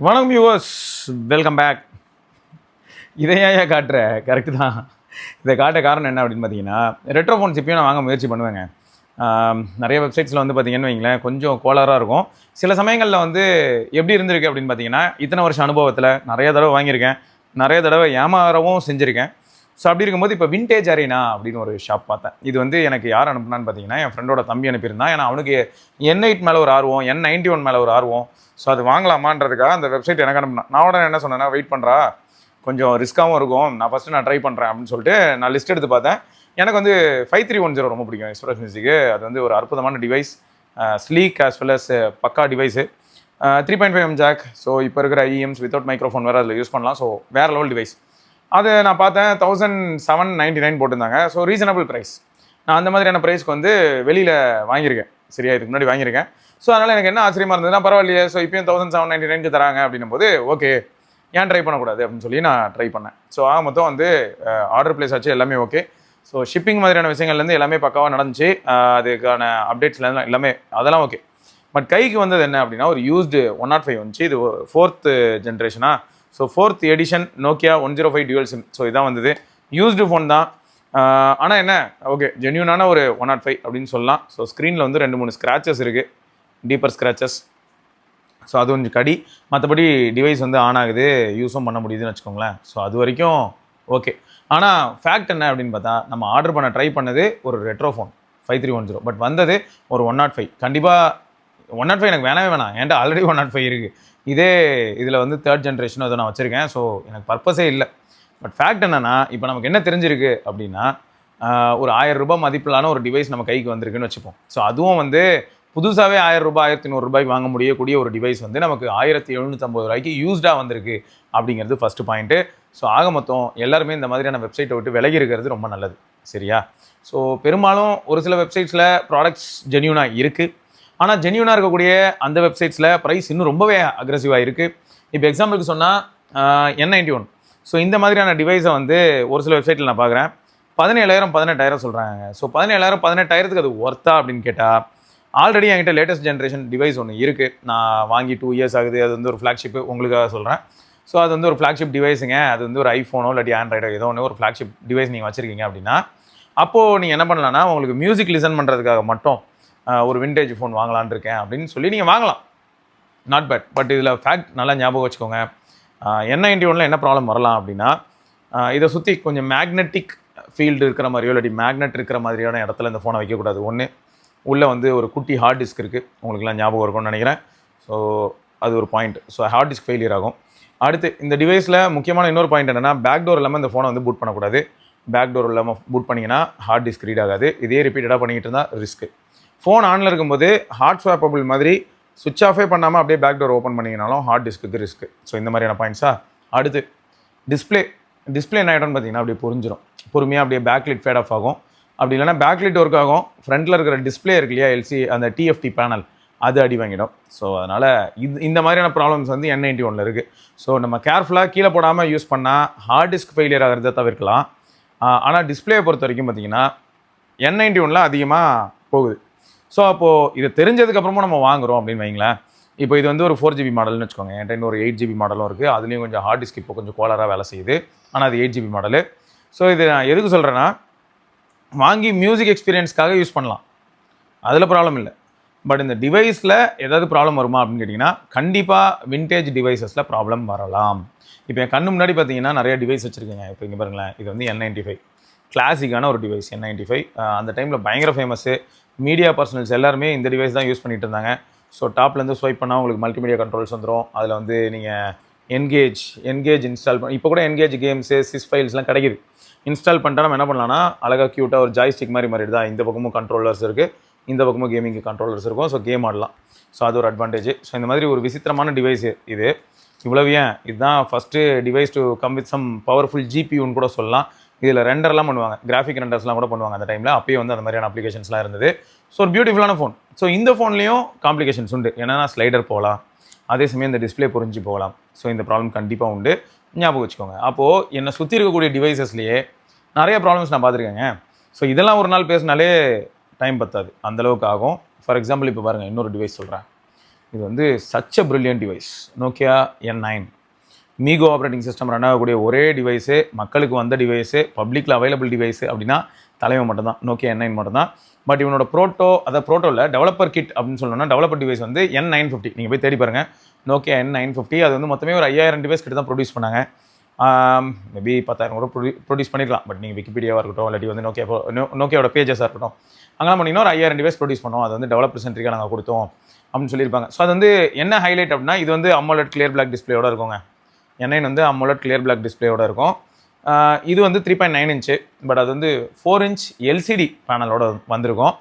வணக்கம் viewers, welcome back. இதை ஏன் காட்டுற? கரெக்டு தான். இதை காட்ட காரணம் என்ன அப்படின்னு பார்த்தீங்கன்னா, ரெட்ரோ ஃபோன்ஸ் இப்பயும் நான் வாங்க முயற்சி பண்ணுவேங்க. நிறைய வெப்சைட்ஸில் வந்து பார்த்தீங்கன்னு வைங்களேன், கொஞ்சம் கோளாறாக இருக்கும். சில சமயங்களில் வந்து எப்படி இருந்திருக்கு அப்படின்னு பார்த்தீங்கன்னா, இத்தனை வருஷம் அனுபவத்தில் நிறைய தடவை வாங்கியிருக்கேன், நிறைய தடவை ஏமாறவும் செஞ்சுருக்கேன். ஸோ அப்படி இருக்கும்போது இப்போ விண்டேஜ் அரீனா அப்படின்னு ஒரு ஷாப் பார்த்தேன். இது வந்து எனக்கு யார் அனுப்புனான்னு பார்த்தீங்கன்னா, என் ஃப்ரெண்டோட தம்பி அனுப்பியிருந்தான். ஏன்னா அவனுக்கு N8 மேலே ஒரு ஆர்வம், N91 மேலே ஒரு ஆர்வம். ஸோ அது வாங்கலாமான்றதுக்காக அந்த வெப்சைட் எனக்கு அனுப்பினேன். நான் உடனே என்ன சொன்னேன்னா, வெயிட் பண்ணுறா, கொஞ்சம் ரிஸ்க்காகவும் இருக்கும், நான் ட்ரை பண்ணுறேன் அப்படின்னு சொல்லிட்டு நான் லிஸ்ட் எடுத்து பார்த்தேன். எனக்கு வந்து 5310 ரொம்ப பிடிக்கும் எக்ஸ்பிரஸ் மியூசிக்கு. அது வந்து ஒரு அற்புதமான device, sleek as well as பக்கா டிவைஸு. 3.5mm jack. ஸோ இப்போ இருக்கிற ஐஎம்ஸ் வித்தவுட் மைக்ரோஃபோன் வேறு அதில் யூஸ் பண்ணலாம். ஸோ வேறு லெவல் டிவைஸ். அது நான் பார்த்தேன், 1799 போட்டிருந்தாங்க. So reasonable price. நான் அந்த மாதிரியான ப்ரைஸ்க்கு வந்து வெளியில் வாங்கியிருக்கேன், சரியா, இதுக்கு முன்னாடி வாங்கியிருக்கேன். ஸோ அதனால் எனக்கு என்ன ஆச்சரியமாக இருந்ததுன்னா, பரவாயில்லையே, ஸோ இப்போயும் 1799 தராங்க அப்படின்னும் போது ஓகே, ஏன் ட்ரை பண்ணக்கூடாது அப்படின்னு சொல்லி நான் ட்ரை பண்ணேன். ஸோ மொத்தம் வந்து ஆர்டர் பிளேஸ் ஆச்சு, எல்லாமே ஓகே. ஸோ ஷிப்பிங் மாதிரியான விஷயங்கள்லேருந்து எல்லாமே பக்காவாக நடந்துச்சு. அதுக்கான அப்டேட்ஸ்லேருந்து எல்லாமே அதெல்லாம் ஓகே. பட் கைக்கு வந்தது என்ன அப்படின்னா, ஒரு யூஸ்டு 105 வந்துச்சு. இது 4th ஜென்ரேஷனா. So 4th edition Nokia 105 dual sim. So இதான் வந்தது. யூஸ்டு ஃபோன் தான். ஆனால் என்ன, ஓகே, ஜென்யூனான ஒரு 105 அப்படின்னு சொல்லலாம். ஸோ ஸ்க்ரீனில் வந்து 2-3 ஸ்க்ராச்சஸ் இருக்குது, டீப்பர் ஸ்க்ராச்சஸ். ஸோ அது கொஞ்சம் கடி. மற்றபடி டிவைஸ் வந்து ஆன் ஆகுது, யூஸும் பண்ண முடியுதுன்னு வச்சுக்கோங்களேன். ஸோ அது வரைக்கும் ஓகே. ஆனால் ஃபேக்ட் என்ன அப்படின்னு பார்த்தா, நம்ம ஆர்டர் பண்ண ட்ரை பண்ணது ஒரு ரெட்ரோ ஃபோன் 5310, பட் வந்தது ஒரு 105. கண்டிப்பாக 105 எனக்கு வேணவே வேணாம், என்கிட்ட ஆல்ரெடி 105 இருக்குது. இதே இதில் வந்து 3rd ஜென்ரேஷனும் அதை நான் வச்சுருக்கேன். ஸோ எனக்கு பர்பஸே இல்லை. பட் ஃபேக்ட் என்னென்னா, இப்போ நமக்கு என்ன தெரிஞ்சிருக்கு அப்படின்னா, ஒரு 1000 ரூபாய் மதிப்பிலான ஒரு டிவைஸ் நம்ம கைக்கு வந்திருக்குன்னு வச்சுப்போம். ஸோ அதுவும் வந்து புதுசாகவே 1000 ரூபாய் 1100 ரூபாய்க்கு வாங்க முடியக்கூடிய ஒரு டிவைஸ் வந்து நமக்கு 1750 ரூபாய்க்கு யூஸ்டாக வந்திருக்கு அப்படிங்கிறது ஃபஸ்ட்டு பாயிண்ட்டு. ஸோ ஆக மொத்தம் எல்லாருமே இந்த மாதிரியான வெப்சைட்டை விட்டு விலகி இருக்கிறது ரொம்ப நல்லது, சரியா? ஸோ பெரும்பாலும் ஒரு சில வெப்சைட்ஸில் ப்ராடக்ட்ஸ் ஜென்யூனாக இருக்குது. ஆனால் ஜென்யூனாக இருக்கக்கூடிய அந்த வெப்சைட்ஸில் ப்ரைஸ் இன்னும் ரொம்பவே அக்ரெசிவாக இருக்குது. இப்போ எக்ஸாம்பிளுக்கு சொன்னால் N91. ஸோ இந்த மாதிரியான டிவைஸை வந்து ஒரு சில வெப்சைட்டில் நான் பார்க்குறேன், 17,000 18,000 சொல்கிறாங்க. ஸோ 17,000 18,000க்கு அது ஒர்த்தா அப்படின்னு கேட்டால், ஆல்ரெடி என்கிட்ட லேட்டஸ்ட் ஜென்ரேஷன் டிவைஸ் ஒன்று இருக்குது. நான் வாங்கி 2 இயர்ஸ் ஆகுது. அது வந்து ஒரு ஃப்ளாக்ஷிப்பு, உங்களுக்காக சொல்கிறேன். ஸோ அது வந்து ஒரு ஃப்ளாக்ஷிப் டிவைஸுங்க. அது வந்து ஒரு ஐஃபோனோ இல்லாட்டி ஆண்ட்ராய்டோ ஏதோ ஒன்று ஒரு ஃப்ளாக்ஷிப் டிவைஸ் நீங்கள் வச்சுருக்கீங்க அப்படின்னா, அப்போது நீங்கள் என்ன பண்ணலான்னா, உங்களுக்கு மியூசிக் லிசன் பண்ணுறதுக்காக மட்டும் ஒரு விண்டேஜ் ஃபோன் வாங்கலான் இருக்கேன் அப்படின்னு சொல்லி நீங்கள் வாங்கலாம். Not bad. பட் இதில் ஃபேக்ட் நல்லா ஞாபகம் வச்சுக்கோங்க. N91 என்ன ப்ராப்ளம் வரலாம் அப்படின்னா, இதை சுற்றி கொஞ்சம் மேக்னெட்டிக் ஃபீல்டு இருக்கிற மாதிரியோ இல்லாட்டி மேக்னெட் இருக்கிற மாதிரியான இடத்துல இந்த ஃபோனை வைக்கக்கூடாது. ஒன்று, உள்ளே வந்து ஒரு குட்டி ஹார்ட் டிஸ்க் இருக்குது, உங்களுக்குலாம் ஞாபகம் இருக்கும்னு நினைக்கிறேன். ஸோ அது ஒரு point. So hard disk failure ஆகும். அடுத்து இந்த டிவைஸில் முக்கியமான இன்னொரு பாயிண்ட் என்னென்னா, பேக் டோர் இல்லாமல் இந்த ஃபோனை வந்து பூட் பண்ணக்கூடாது. பேக் டோர் இல்லாமல் பூட் பண்ணிங்கன்னா ஹார்ட் டிஸ்க் ரீட் ஆகாது. இதே ரிப்பீட்டடாக பண்ணிக்கிட்டு இருந்தால் ரிஸ்க்கு. ஃபோன் ஆனில் இருக்கும்போது ஹார்ட் ஸ்வாப்பபிள் மாதிரி சுவிட்ச் ஆஃபே பண்ணாமல் அப்படியே பேக் டோர் ஓப்பன் பண்ணிங்கனாலும் ஹார்ட் டிஸ்க்கு ரிஸ்க்கு. ஸோ இந்த மாதிரியான பாயிண்ட்ஸா. அடுத்து டிஸ்பிளே என்ன ஆகிடும்னு பார்த்தீங்கன்னா, அப்படியே பொறிஞ்சிடும். பொறுமையாக அப்படியே பேக்லிட் ஃபேட் ஆஃப் ஆகும். அப்படி இல்லைனா பேக்லிட் ஒர்க் ஆகும். ஃப்ரண்ட்டில் இருக்கிற டிஸ்பிளே இருக்கு இல்லையா, எல்சி அந்த டிஎஃப்டி பேனல், அது அடி வாங்கிடும். ஸோ அதனால் இந்த மாதிரியான ப்ராப்ளம்ஸ் வந்து N91 இருக்குது. ஸோ நம்ம கேர்ஃபுல்லாக கீழே போடாமல் யூஸ் பண்ணால் ஹார்ட் டிஸ்க் ஃபெயிலியர் ஆகிறத தவிர்க்கலாம். ஆனால் டிஸ்பிளேயை பொறுத்த வரைக்கும் பார்த்தீங்கன்னா N91 அதிகமாக போகுது. ஸோ அப்போது இது தெரிஞ்சதுக்கப்புறமும் நம்ம வாங்குகிறோம் அப்படின்னு வைங்களேன். இப்போ இது வந்து ஒரு 4GB மாடல்னு வச்சுக்கோங்க. என்கிட்ட இன்னொரு 8GB மாடலும் இருக்குது. அதுலேயும் கொஞ்சம் ஹார்ட் டிஸ்க் இப்போ கொஞ்சம் கோளாராக வேலை செய்யுது. ஆனால் அது 8GB மாடலு. ஸோ இது நான் எதுக்கு சொல்கிறேன்னா, வாங்கி மியூசிக் எக்ஸ்பீரியன்ஸ்க்காக யூஸ் பண்ணலாம், அதில் ப்ராப்ளம் இல்லை. பட் இந்த டிவைஸில் ஏதாவது ப்ராப்ளம் வருமா அப்படின்னு கேட்டிங்கன்னா, கண்டிப்பாக விண்டேஜ் டிவைசஸில் ப்ராப்ளம் வரலாம். இப்போ என் கண்ணு முன்னாடி பார்த்தீங்கன்னா நிறைய டிவைஸ் வச்சுருக்கேங்க. இப்போ இங்கே பாருங்களேன், இது வந்து N95 கிளாசிக்கான ஒரு டிவைஸ். N95 அந்த டைமில் பயங்கர ஃபேமஸ்ஸு. மீடியா பர்சனல்ஸ் எல்லாருமே இந்த டிவைஸ் தான் யூஸ் பண்ணிகிட்டு இருந்தாங்க. ஸோ டாப்லேருந்து ஸ்வைப் பண்ணால் உங்களுக்கு மல்டிமீடியா கண்ட்ரோல்ஸ் வந்துடும். அதில் வந்து நீங்கள் என்கேஜ் இன்ஸ்டால் பண்ணி, இப்போ கூட என்கேஜ் கேம்ஸு சிஸ் ஃபைல்ஸ்லாம் கிடைக்குது. இன்ஸ்டால் பண்ணிட்டா நம்ம என்ன பண்ணலாம்னா, அழகாக க்யூட்டாக ஒரு ஜாய்ஸ்டிக் மாதிரி மாறிடுதா. இந்த பக்கமும் கண்ட்ரோலர்ஸ் இருக்குது, இந்த பக்கமும் கேமிங்கு கண்ட்ரோலர்ஸ் இருக்கும். ஸோ கேம் ஆடலாம். ஸோ அது ஒரு அட்வான்டேஜ். ஸோ இந்த மாதிரி ஒரு விசித்திரமான டிவைஸு இது. இவ்வளவு ஏன், இதுதான் first device to come with some powerful ஜிபியூன்னு கூட சொல்லலாம். இதில் ரெண்டர்லாம் பண்ணுவாங்க, கிராஃபிக் ரெண்டர்ஸ்லாம் கூட பண்ணுவாங்க அந்த டைமில். அப்போயே வந்து அந்த மாதிரியான அப்ளிகேஷன்ஸ்லாம் இருந்தது. ஸோ ஒரு பியூட்டிஃபுல்லான ஃபோன். ஸோ இந்த ஃபோன்லேயும் காம்ப்ளிகேஷன்ஸ் உண்டு. என்னென்னா ஸ்லைடர் போகலாம், அதே சமயம் இந்த டிஸ்பிளே புரிஞ்சு போகலாம். ஸோ இந்த ப்ராப்ளம் கண்டிப்பாக உண்டு, ஞாபகம் வச்சுக்கோங்க. அப்போது என்னை சுற்றி இருக்கக்கூடிய டிவைசஸ்லேயே நிறைய ப்ராப்ளம்ஸ் நான் பார்த்துருக்கேங்க. ஸோ இதெல்லாம் ஒரு நாள் பேசினாலே டைம் பத்தாது, அந்தளவுக்கு ஆகும். ஃபார் எக்ஸாம்பிள் இப்போ பாருங்கள், இன்னொரு டிவைஸ் சொல்கிறேன். இது வந்து such a brilliant device. Nokia N9 me go operating system run ஆகக்கூடிய ஒரே டிவைஸு, மக்களுக்கு வந்த டிவைஸு, பப்ளிக்கில் அவைலபிள் டிவைஸு அப்படின்னா தலைவன் மட்டும்தான், நோக்கியா N9 மட்டும்தான். பட் இவனோட ப்ரோட்டோவில் டெவலப்பர் கிட் அப்படின்னு சொல்லணும்னா டெவலப்பர் டிவைஸ் வந்து N950. நீங்கள் போய் தேடி பாருங்கள், நோக்கியா N950. அது வந்து மொத்தமே ஒரு 5000 டிவைஸ் கிட்ட தான் ப்ரொடியூஸ் பண்ணாங்க. மேபி 10,000 கூட ப்ரொடியூஸ் பண்ணிக்கலாம். பட் நீங்கள் விக்கிபீடியாவாக இருக்கட்டும், இல்லாட்டி வந்து நோக்கியாவோட பேஜஸாக இருக்கட்டும், அங்கெல்லாம் பண்ணிங்கன்னா ஒரு 5000 டிவைஸ் ப்ரொடியூஸ் பண்ணோம். அது வந்து டெவலப்பர் சென்ட்ரிக்காக நாங்கள் கொடுத்தோம் அப்படின்னு சொல்லியிருப்பாங்க. ஸோ அது வந்து என்ன ஹைலைட் அப்படின்னா, இது வந்து AMOLED கிளியர் பிளாக் டிஸ்பிளேயோட இருக்குங்க. N9 வந்து AMOLED கிளியர் பிளாக் டிஸ்பிளேயோட இருக்கும். இது வந்து 3.9 இன்ச்சு, பட் அது வந்து 4 இன்ச் எல்சிடி பேனலோட வந்திருக்கும்.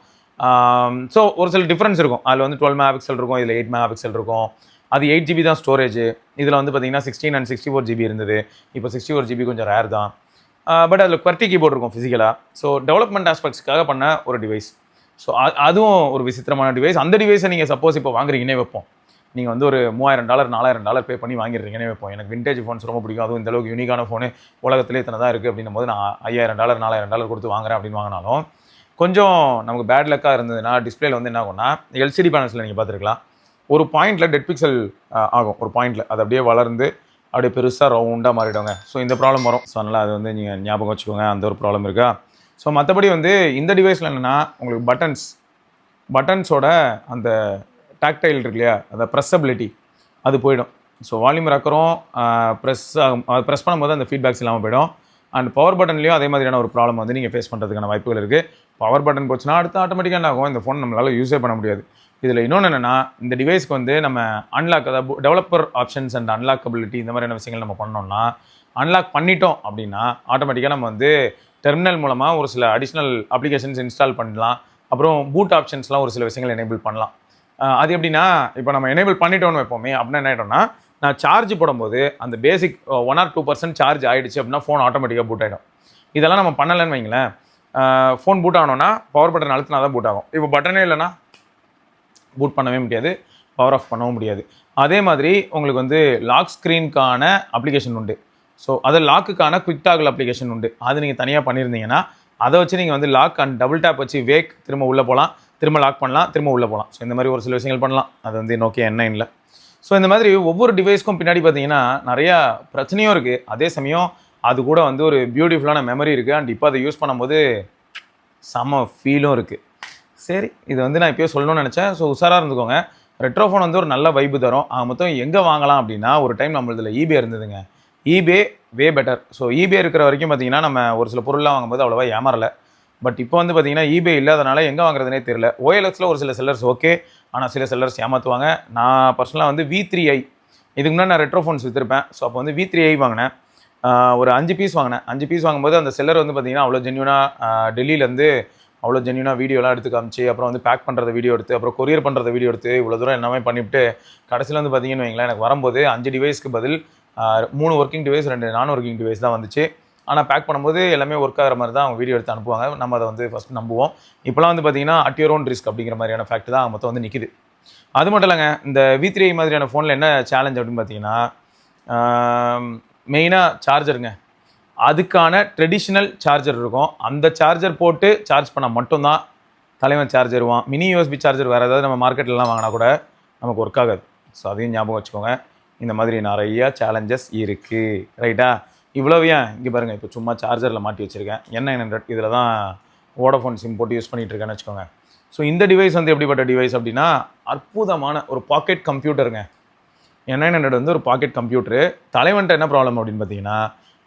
ஸோ ஒரு சில டிஃப்ரென்ஸ் இருக்கும். அதில் வந்து 12 மெகா பிக்சல் இருக்கும், இதில் 8 மெகா பிக்சல் இருக்கும். அது 8 GB தான் ஸ்டோரேஜ். இதில் வந்து பார்த்தீங்கன்னா 16 and 64 GB இருந்தது. இப்போ 64 GB கொஞ்சம் ரேர் தான். பட் அதில் QWERTY கீபோர்டு இருக்கும் ஃபிசிக்கலாக. ஸோ டெவலப்மெண்ட் ஆஸ்பெக்ட்ஸ்க்காக பண்ண ஒரு டிவைஸ். ஸோ அதுவும் ஒரு விசித்திரமான டிவைஸ். அந்த டிவைஸை நீங்கள் சப்போஸ் இப்போ வாங்குறீங்கன்னே வைப்போம், நீங்கள் வந்து ஒரு $3000 $4000 பே பண்ணி வாங்கிடுறீங்கன்னே வைப்போம். எனக்கு விண்டேஜ் ஃபோன்ஸ் ரொம்ப பிடிக்கும், அதுவும் இந்தளவுக்கு யூனிக்கான ஃபோனு உலகத்திலே இத்தனை தான் இருக்குது அப்படின்னும் போது நான் $5000 $4000 கொடுத்து வாங்குறேன் அப்படின்னு வாங்கினாலும் கொஞ்சம் நமக்கு பேட் லக்காக இருந்ததுன்னா டிஸ்பிளேல வந்து என்ன ஆகும்னா, எல்சிடி பேனல்ஸில் நீங்கள் பார்த்துருக்கலாம், ஒரு பாயிண்டில் டெட் பிக்சல் ஆகும். ஒரு பாயிண்டில் அது அப்படியே வளர்ந்து அப்படியே பெருசாக ரவுண்டாக மாறிடுவாங்க. ஸோ இந்த ப்ராப்ளம் வரும். ஸோ அதனால் அது வந்து நீங்கள் ஞாபகம் வச்சுக்கோங்க, அந்த ஒரு ப்ராப்ளம் இருக்கா. ஸோ மற்றபடி வந்து இந்த டிவைஸில் என்னென்னா, உங்களுக்கு பட்டன்ஸோட அந்த டாக்டைல் இருக்கு இல்லையா, அந்த ப்ரெஸ்ஸபிலிட்டி அது போயிடும். ஸோ வால்யூம் இறக்குறோம், ப்ரெஸ் பண்ணும்போது அந்த ஃபீட்பேக்ஸ் இல்லாமல் போயிடும். அண்ட் பவர் பட்டன்லேயும் அதே மாதிரியான ஒரு ப்ராப்ளம் வந்து நீங்கள் ஃபேஸ் பண்ணுறதுக்கான வாய்ப்புகள் இருக்குது. பவர் பட்டன் போச்சுன்னா அடுத்து ஆட்டோமேட்டிக்காக என்ன ஆகும், இந்த ஃபோன் நம்மளால் யூஸே பண்ண முடியாது. இதில் இன்னொன்று என்னென்னா, இந்த டிவைஸ்க்கு வந்து நம்ம அன்லாக், அதாவது டெவலப்பர் ஆப்ஷன்ஸ் அண்ட் அன்லாக்கபிலிட்டி இந்த மாதிரியான விஷயங்கள் நம்ம பண்ணோம்னா, அன்லாக் பண்ணிட்டோம் அப்படின்னா ஆட்டோமேட்டிக்காக நம்ம வந்து டெர்மினல் மூலமாக ஒரு சில அடிஷ்னல் அப்ளிகேஷன்ஸ் இன்ஸ்டால் பண்ணலாம். அப்புறம் பூட் ஆப்ஷன்ஸ்லாம் ஒரு சில விஷயங்கள் எனேபிள் பண்ணலாம். அது எப்படின்னா, இப்போ நம்ம எனேபிள் பண்ணிட்டோன்னு வைப்போமே, அப்படின்னா என்ன ஆகிட்டோம்னா, நான் சார்ஜ் போடும்போது அந்த பேசிக் 1 or 2% சார்ஜ் ஆகிடுச்சு அப்படின்னா ஃபோன் ஆட்டோமேட்டிக்காக பூட் ஆகிடும். இதெல்லாம் நம்ம பண்ணலைன்னு வைங்களேன், ஃபோன் பூட் ஆகணும்னா பவர் பட்டன் அழுத்தினா தான் பூட் ஆகும். இப்போ பட்டனே இல்லைன்னா பூட் பண்ணவே முடியாது, பவர் ஆஃப் பண்ணவும் முடியாது. அதே மாதிரி உங்களுக்கு வந்து லாக் ஸ்க்ரீனுக்கான அப்ளிகேஷன் உண்டு. ஸோ அது லாக்குக்கான குவிக் டாகல் அப்ளிகேஷன் உண்டு. அது நீங்கள் தனியாக பண்ணியிருந்தீங்கன்னா அதை வச்சு நீங்கள் வந்து லாக் அண்ட் டபுள் டேப் வச்சு திரும்ப உள்ளே போகலாம், திரும்ப லாக் பண்ணலாம், திரும்ப உள்ளே போகலாம். ஸோ இந்த மாதிரி ஒரு சில விஷயங்கள் பண்ணலாம். அது வந்து நோக்கியா N9ல. ஸோ இந்த மாதிரி ஒவ்வொரு டிவைஸ்க்கும் பின்னாடி பார்த்தீங்கன்னா நிறையா பிரச்சனையும் இருக்குது. அதே சமயம் அது கூட வந்து ஒரு பியூட்டிஃபுல்லான மெமரி இருக்குது. அண்ட் இப்போ அதை யூஸ் பண்ணும்போது செம ஃபீலும் இருக்குது. சரி, இது வந்து நான் இப்போயே சொல்லணும்னு நினச்சேன். ஸோ உஷாராக இருந்துக்கோங்க. ரெட்ரோஃபோன் வந்து ஒரு நல்ல வைப்பு தரும். மொத்தம் எங்கே வாங்கலாம் அப்படின்னா, ஒரு டைம் நம்மளதில் eBay இருந்ததுங்க. eBay way better. So eBay இருக்கிற வரைக்கும் பார்த்தீங்கன்னா நம்ம ஒரு சில பொருள்லாம் வாங்கும்போது அவ்வளோவா ஏமாறலை. பட் இப்போ வந்து பார்த்தீங்கன்னா eBay இல்லாதனால எங்கே வாங்குறதுனே தெரியல. OLXல ஒரு சில செல்லர்ஸ் ஓகே, ஆனால் சில செல்லர்ஸ் ஏமாற்றுவாங்க. நான் பர்சனலாக வந்து V3i, இதுக்கு முன்னாடி நான் ரெட்ரோஃபோன்ஸ் விற்றுருப்பேன். ஸோ அப்போ வந்து V3i வாங்கினேன். ஒரு 5 பீஸ் வாங்கினேன். 5 பீஸ் வாங்கும்போது அந்த செல்லர் வந்து பார்த்தீங்கன்னா அவ்வளோ ஜென்யூனாக டெல்லியிலேருந்து அவ்வளோ ஜென்யூனாக வீடியோலாம் எடுத்து காமிச்சு, அப்புறம் வந்து பேக் பண்ணுறத வீடியோ எடுத்து, அப்புறம் கொரியர் பண்ணுறத வீடியோ எடுத்து, இவ்வளோ தூரம் எல்லாமே பண்ணிவிட்டு கடைசியில் வந்து பார்த்தீங்கன்னு வைங்களேன், எனக்கு வரும்போது 5 டிவைஸ்க்கு பதில் 3 ஒர்க்கிங் டிவைஸ் 2 நான் ஒர்க்கிங் டிவைஸ் தான் வந்துச்சு. ஆனால் பேக் பண்ணும்போது எல்லாமே ஒர்க் ஆகிற மாதிரி தான் அவங்க வீடியோ எடுத்து அனுப்புவாங்க. நம்ம அதை வந்து ஃபஸ்ட் நம்புவோம். இப்போலாம் வந்து பார்த்தீங்கன்னா அட் யுவர் ஓன் ரிஸ்க் அப்படிங்கிற மாதிரியான ஃபேக்ட் தான் மொத்தம் வந்து நிற்கிது. அது மட்டும் இல்லைங்க, இந்த V3i மாதிரியான ஃபோனில் என்ன சேலஞ்ச் அப்படின்னு பார்த்தீங்கன்னா, மெயினாக சார்ஜருங்க. அதுக்கான ட்ரெடிஷ்னல் சார்ஜர் இருக்கும். அந்த சார்ஜர் போட்டு சார்ஜ் பண்ணால் மட்டும்தான் தலைவன் சார்ஜருவான். மினி USB சார்ஜர் வேறு ஏதாவது நம்ம மார்க்கெட்லலாம் வாங்கினா கூட நமக்கு ஒர்க் ஆகாது. ஸோ அதையும் ஞாபகம் வச்சுக்கோங்க. இந்த மாதிரி நிறையா சேலஞ்சஸ் இருக்குது, ரைட்டா? இவ்வளோ ஏன் இங்கே பாருங்கள், இப்போ சும்மா சார்ஜரில் மாட்டி வச்சுருக்கேன். N900 இதில் தான் வோடஃபோன் சிம் போட்டு யூஸ் பண்ணிகிட்டு இருக்கேன்னு வச்சுக்கோங்க. ஸோ இந்த டிவைஸ் வந்து எப்படிப்பட்ட டிவைஸ் அப்படின்னா, அற்புதமான ஒரு பாக்கெட் கம்ப்யூட்டருங்க. N900 வந்து ஒரு பாக்கெட் கம்ப்யூட்டரு. தலைவன்ட்ட என்ன ப்ராப்ளம் அப்படின்னு பார்த்தீங்கன்னா,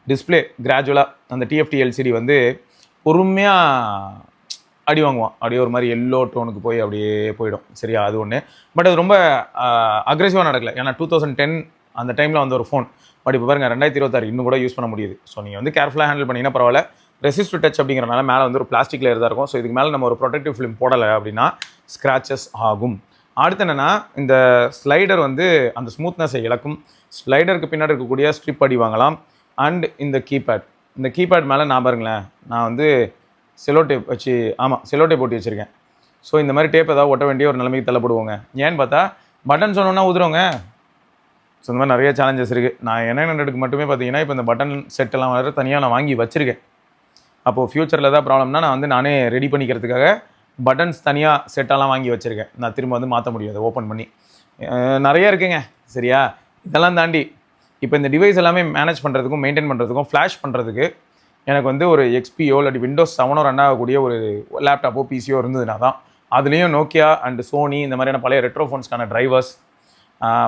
டிஸ்பிளே கிராஜுவலாக அந்த TFT LCD வந்து பொறுமையாக அடி வாங்குவான். அப்படியே ஒரு மாதிரி எல்லோ டோனுக்கு போய் அப்படியே போயிடும். சரியா, அது ஒன்று. பட் அது ரொம்ப அக்ரெசிவாக நடக்கலை. ஏன்னா 2010 அந்த டைமில் வந்து ஒரு ஃபோன். பட் இப்போ பாருங்கள் 2026 இன்னும் கூட யூஸ் பண்ண முடியுது. ஸோ நீங்கள் வந்து கேர்ஃபுல்லாக ஹேண்டில் பண்ணிங்கன்னா பரவாயில்ல. ரெசிஸ்ட் டு டச் அப்படிங்கிறனால மேலே வந்து ஒரு பிளாஸ்டிக் லேயர் தான் இருக்கும். ஸோ இதுக்கு மேலே நம்ம ஒரு ப்ரொடெக்டிவ் ஃபிலிம் போடலை அப்படின்னா ஸ்க்ராச்சஸ் ஆகும். அடுத்து என்னென்னா, இந்த ஸ்லைடர் வந்து அந்த ஸ்மூத்னஸை இழக்கும். ஸ்லைடருக்கு பின்னாடி இருக்கக்கூடிய ஸ்ட்ரிப் அடி வாங்கலாம். அண்ட் இந்த கீபேட் மேலே நான் பாருங்களேன், நான் வந்து செலோ டேப் வச்சு செலோ டேப் போட்டு வச்சுருக்கேன். ஸோ இந்த மாதிரி டேப் ஏதாவது ஒட்ட வேண்டிய ஒரு நிலைமைக்கு தள்ளப்படுவோங்க. ஏன்னு பார்த்தா பட்டன் சொன்னோன்னா உதுறோங்க. ஸோ இந்த மாதிரி நிறைய சேலஞ்சஸ் இருக்குது. நான் N900க்கு மட்டுமே பார்த்தீங்கன்னா இப்போ இந்த பட்டன் செட்டெல்லாம் வேறு தனியாக நான் வாங்கி வச்சுருக்கேன். அப்போது ஃப்யூச்சரில் ஏதாவது ப்ராப்ளம்னா நான் வந்து நானே ரெடி பண்ணிக்கிறதுக்காக பட்டன்ஸ் தனியாக செட்டெல்லாம் வாங்கி வச்சுருக்கேன். நான் திரும்ப வந்து மாற்ற முடியும் அதை ஓப்பன் பண்ணி. நிறைய இருக்குங்க. சரியா? இதெல்லாம் தாண்டி இப்போ இந்த டிவைஸ் எல்லாமே மேனேஜ் பண்ணுறதுக்கும் மெயின்டைன் பண்ணுறதுக்கும் ஃப்ளாஷ் பண்ணுறதுக்கு எனக்கு வந்து ஒரு எக்ஸ்பியோ இல்லாட்டி விண்டோஸ் 7 ரன் ஆகக்கூடிய ஒரு லேப்டாப்போ பிசியோ இருந்ததுனா தான். அதுலேயும் நோக்கியா அண்ட் சோனி இந்த மாதிரியான பழைய ரெட்ரோ ஃபோன்ஸ்க்கான டிரைவர்ஸ்,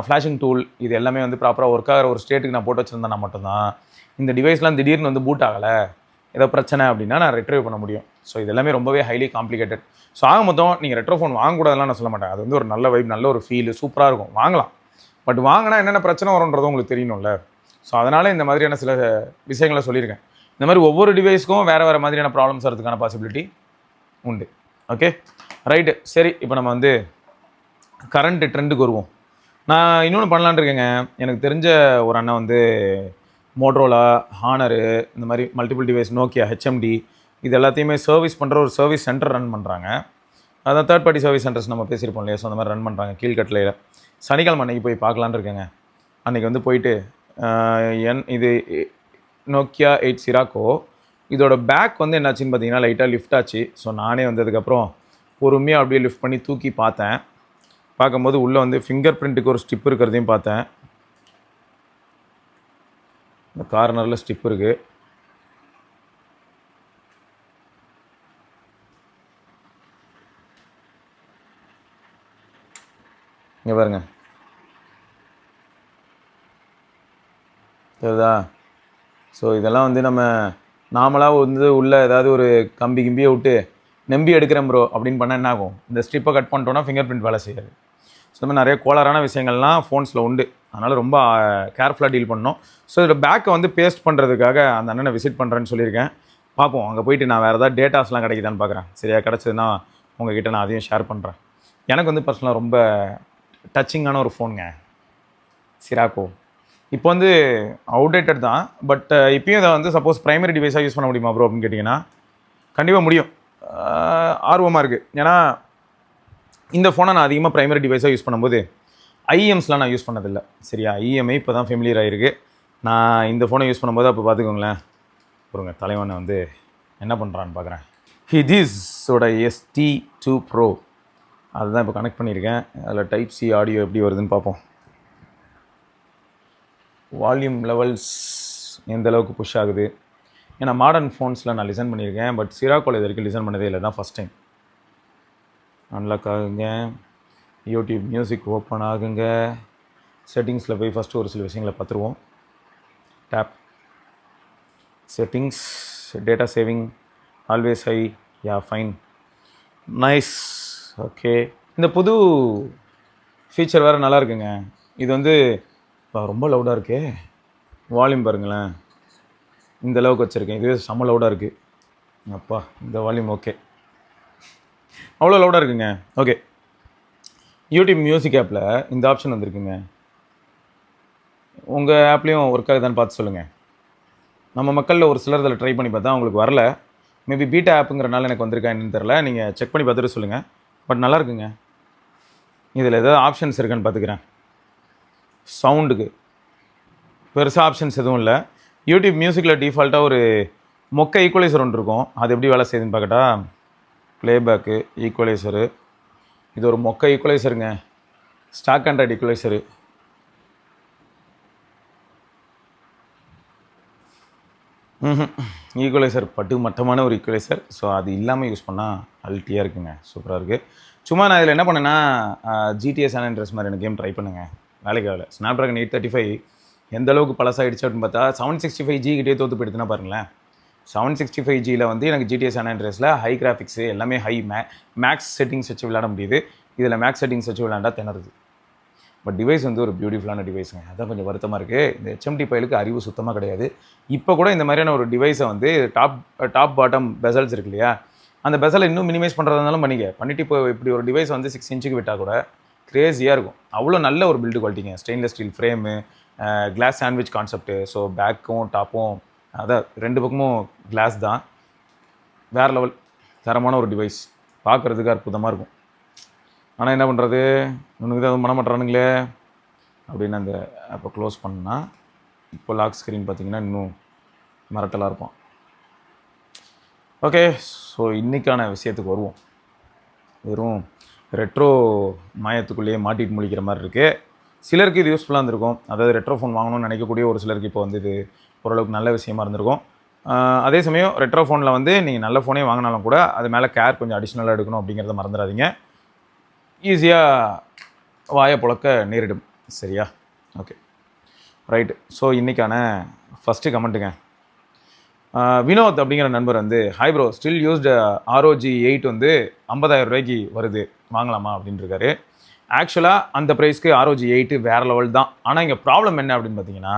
ஃப்ளாஷிங் டூல் இது எல்லாமே வந்து ப்ராப்பராக ஒர்க் ஆகிற ஒரு ஸ்டேட்டுக்கு நான் போட்டு வச்சுருந்தேன்னா மட்டும்தான் இந்த டிவைஸ்லாம் திடீர்னு வந்து பூட் ஆகலை, ஏதோ பிரச்சனை அப்படின்னா நான் ரெட்ரைவ் பண்ண முடியும். ஸோ இது எல்லாமே ரொம்பவே ஹைலி காம்ப்ளிகேட்டட். ஸோ ஆக மொத்தம் நீங்கள் ரெட்ரோ ஃபோன் வாங்கக்கூடாதுலாம் நான் சொல்ல மாட்டேன். அது வந்து ஒரு நல்ல வைப், நல்ல ஒரு ஃபீல், சூப்பராக இருக்கும், வாங்கலாம். பட் வாங்கினா என்னென்ன பிரச்சனை வரும்ன்றது உங்களுக்கு தெரியணும்ல. ஸோ அதனால் இந்த மாதிரியான சில விஷயங்களை சொல்லியிருக்கேன். இந்த மாதிரி ஒவ்வொரு டிவைஸ்க்கும் வேறு வேறு மாதிரியான ப்ராப்ளம்ஸ் வரதுக்கான பாசிபிலிட்டி உண்டு. Okay right. சரி, இப்போ நம்ம வந்து கரண்ட் ட்ரெண்டுக்கு வருவோம். நான் இன்னொன்று பண்ணலான்னு இருக்கேங்க. எனக்கு தெரிஞ்ச ஒரு அண்ணன் வந்து மோட்ரோலா, ஹானரு, இந்த மாதிரி மல்டிபிள் டிவைஸ், நோக்கியா, ஹெச்எம்டி இது எல்லாத்தையுமே சர்வீஸ் பண்ணுற ஒரு சர்வீஸ் சென்டர் ரன் பண்ணுறாங்க. அதான் தேர்ட் பார்ட்டி சர்வீஸ் சென்டர்ஸ் நம்ம பேசியிருப்போம் இல்லையா? ஸோ அந்த மாதிரி ரன் பண்ணுறாங்க கீழ்கட்டளையில். சனிக்கிழமை அன்றைக்கி போய் பார்க்கலான்னு இருக்கேங்க. அன்றைக்கி வந்து போயிட்டு இது நோக்கியா 8 சிராக்கோ இதோட பேக் வந்து என்னாச்சுன்னு பார்த்தீங்கன்னா லைட்டாக லிஃப்ட் ஆச்சு. ஸோ நானே வந்ததுக்கப்புறம் பொறுமையாக அப்படியே லிஃப்ட் பண்ணி தூக்கி பார்த்தேன். பார்க்கும்போது உள்ளே வந்து ஃபிங்கர் பிரிண்ட்டுக்கு ஒரு ஸ்டிப் இருக்கிறதையும் பார்த்தேன். இந்த கார்னரில் ஸ்டிப் இருக்குது. இங்கே பாருங்க, தெரியுதா? ஸோ இதெல்லாம் வந்து நம்ம நாமளாக வந்து உள்ளே ஏதாவது ஒரு கம்பி கிம்பியை விட்டு நம்பி எடுக்கிறேன் ப்ரோ அப்படின்னு பண்ணால் என்ன ஆகும்? இந்த ஸ்ட்ரிப்பை கட் பண்ணிட்டோன்னா ஃபிங்கர் பிரிண்ட் வேலை செய்யாது. ஸோ இந்த மாதிரி நிறைய கோளாறான விஷயங்கள்லாம் ஃபோன்ஸில் உண்டு. அதனால் ரொம்ப கேர்ஃபுல்லாக டீல் பண்ணணும். ஸோ இதில் பேக்கை வந்து பேஸ்ட் பண்ணுறதுக்காக அந்த அண்ணனை விசிட் பண்ணுறேன்னு சொல்லியிருக்கேன். பார்ப்போம், அங்கே போயிட்டு நான் வேறு ஏதாவது டேட்டாஸ்லாம் கிடைக்குதான்னு பார்க்குறேன். சரியா? கிடச்சதுன்னா உங்ககிட்ட நான் அதையும் ஷேர் பண்ணுறேன். எனக்கு வந்து பர்சனலாக ரொம்ப டச்சிங்கான ஒரு ஃபோனுங்க சிராக்கோ. இப்போ வந்து அவுடேட்டட் தான். பட் இப்போயும் இதை வந்து சப்போஸ் ப்ரைமரி டிவைஸாக யூஸ் பண்ண முடியுமா ப்ரோ அப்படின்னு கேட்டிங்கன்னா கண்டிப்பாக முடியும். ஆர்வமாக இருக்குது. ஏன்னா இந்த ஃபோனை நான் அதிகமாக ப்ரைமரி டிவைஸாக யூஸ் பண்ணும்போது ஐஎம்ஸ்லாம் நான் யூஸ் பண்ணதில்லை. சரியா? ஐஎம்ஐ இப்போ தான் ஃபெமிலியர் ஆகிருக்கு. நான் இந்த ஃபோனை யூஸ் பண்ணும்போது அப்போ பார்த்துக்கோங்களேன், ஒருங்க தலைவனை வந்து என்ன பண்ணுறான்னு பார்க்குறேன். ஹிதிஸோட ST2 Pro அதுதான் இப்போ கனெக்ட் பண்ணியிருக்கேன். அதில் டைப் சி ஆடியோ எப்படி வருதுன்னு பார்ப்போம். வால்யூம் லெவல்ஸ் எந்த அளவுக்கு புஷ் ஆகுது. ஏன்னா மாடர்ன் ஃபோன்ஸில் நான் லிசன் பண்ணியிருக்கேன். பட் சிராக்கோவில் இது வரைக்கும் லிசன் பண்ணதே இல்லை, தான் ஃபஸ்ட் டைம். அன்லாக் ஆகுங்க, யூடியூப் மியூசிக் ஓப்பன் ஆகுங்க. செட்டிங்ஸில் போய் ஃபஸ்ட்டு ஒரு சில விஷயங்களை பார்த்துருவோம். Tap settings, data saving always high, ya fine, nice, okay. இந்த புது ஃபீச்சர் வேறு நல்லா இருக்குங்க. இது வந்து ரொம்ப லவுடாக இருக்கே, வால்யூம் பாருங்களேன், இந்த அளவுக்கு வச்சுருக்கேன். இதுவே செம்ம லவுடாக இருக்குது. அப்பா இந்த வால்யூம் ஓகே, அவ்வளோ லவுடாக இருக்குங்க. ஓகே, யூடியூப் மியூசிக் ஆப்பில் இந்த ஆப்ஷன் வந்திருக்குங்க. உங்கள் ஆப்லேயும் ஒர்க் ஆகுதான்னு பார்த்து சொல்லுங்கள். நம்ம மக்களில் ஒரு சிலர் இதில் ட்ரை பண்ணி பார்த்தா அவங்களுக்கு வரல. மேபி பீட்டா ஆப்புங்கிறனால எனக்கு வந்திருக்கா என்னன்னு தெரில. நீங்கள் செக் பண்ணி பார்த்துட்டு சொல்லுங்கள். பட் நல்லா இருக்குங்க. இதில் ஏதாவது ஆப்ஷன்ஸ் இருக்கான்னு பார்த்துக்கிறேன். சவுண்டுக்கு பெருசாக ஆப்ஷன்ஸ் எதுவும் இல்லை. யூடியூப் மியூசிக்கில் டிஃபால்ட்டாக ஒரு மொக்க ஈக்குவலைசர் ஒன்று இருக்கும். அது எப்படி வேலை செய்யுதுன்னு பார்க்கட்டா? ப்ளேபேக்கு, ஈக்குவலைசரு, இது ஒரு மொக்க ஈக்குவலைசருங்க, ஸ்டாக் ஆண்ட்ராய்டு ஈக்குவலைசரு. ஈக்குவலைசர் பட்டு மட்டமான ஒரு ஈக்குவலைசர். ஸோ அது இல்லாமல் யூஸ் பண்ணால் அல்ட்டியாக இருக்குங்க, சூப்பராக இருக்குது. சும்மா நான் இதில் என்ன பண்ணேன்னா GTA San Andreas மாதிரியான கேம் ட்ரை பண்ணுங்க, வேலைக்கு ஆகலை. ஸ்னாப்ட்ராகன் 835 எந்த அளவுக்கு பழசாகிடுச்சு அப்படின்னு பார்த்தா 765G கிட்டே தோற்று போயிடுதுன்னா பாருங்களேன். 765Gயில் வந்து எனக்கு GTA San Andreasல ஹை கிராஃபிக்ஸு எல்லாமே ஹை மேக்ஸ் செட்டிங்ஸ் வச்சு விளையாட முடியுது. இதில் மேக்ஸ் செட்டிங்ஸ் வச்சு விளையாண்டா திணறுது. பட் டிவைஸ் வந்து ஒரு பியூட்டிஃபுல்லான டிவைஸுங்க. அதான் கொஞ்சம் வருத்தமாக இருக்குது. இந்த HMD பைலுக்கு அறிவு சுத்தமாக கிடையாது. இப்போ கூட இந்த மாதிரியான ஒரு டிவைஸை வந்து டாப் பாட்டம் பெசல்ஸ் இருக்கு இல்லையா, அந்த பெசலை இன்னும் மினிமைஸ் பண்ணுறதுனாலும் பண்ணிவிட்டு இப்போ இப்படி ஒரு டிவைஸ் வந்து 6 இன்ச்சுக்கு விட்டால் கூட க்ரேஸியாக இருக்கும். அவ்வளோ நல்ல ஒரு பில்டு குவாலிட்டிங்க. Stainless steel frame, glass sandwich concept. So பேக்கும் டாப்பும் அதான் 2 பக்கமும் கிளாஸ் தான். வேறு லெவல் தரமான ஒரு டிவைஸ், பார்க்குறதுக்கு அற்புதமாக இருக்கும். ஆனால் என்ன பண்ணுறது, இவனுக்கு தான் பண்ண மாட்டேறானுங்களே அப்படின்னு அந்த ஆப்பை க்ளோஸ் பண்ணால் இப்போ லாக் ஸ்க்ரீன் பார்த்திங்கன்னா இன்னும் மிரட்டலாக இருப்பான். ஓகே, ஸோ இன்றைக்கான விஷயத்துக்கு வருவோம். வெறும் ரெட்ரோ மாயத்துக்குள்ளேயே மாட்டிட்டு முழிக்கிற மாதிரி இருக்குது. சிலருக்கு இது யூஸ்ஃபுல்லாக இருந்திருக்கும். அதாவது ரெட்ரோ ஃபோன் வாங்கணும்னு நினைக்கக்கூடிய ஒரு சிலருக்கு இப்போ வந்து இது ஓரளவுக்கு நல்ல விஷயமா இருந்திருக்கும். அதே சமயம் ரெட்ரோ ஃபோனில் வந்து நீங்கள் நல்ல ஃபோனே வாங்கினாலும் கூட அது மேலே கேர் கொஞ்சம் அடிஷ்னலாக எடுக்கணும் அப்படிங்கிறத மறந்துடாதீங்க. ஈஸியாக வாயை புழக்க நேரிடும். சரியா? Okay, right. ஸோ இன்றைக்கான ஃபஸ்ட்டு கமெண்ட்டுங்க. வினோத் அப்படிங்கிற நண்பர் வந்து hi bro, still used ROG 8 வந்து 50,000 ரூபாய்க்கு வருது, வாங்கலாமா அப்படின்னு இருக்காரு. ஆக்சுவலாக அந்த ப்ரைஸ்க்கு ROG 8 வேறு லெவல் தான். ஆனால் இங்கே ப்ராப்ளம் என்ன அப்படின்னு பார்த்தீங்கன்னா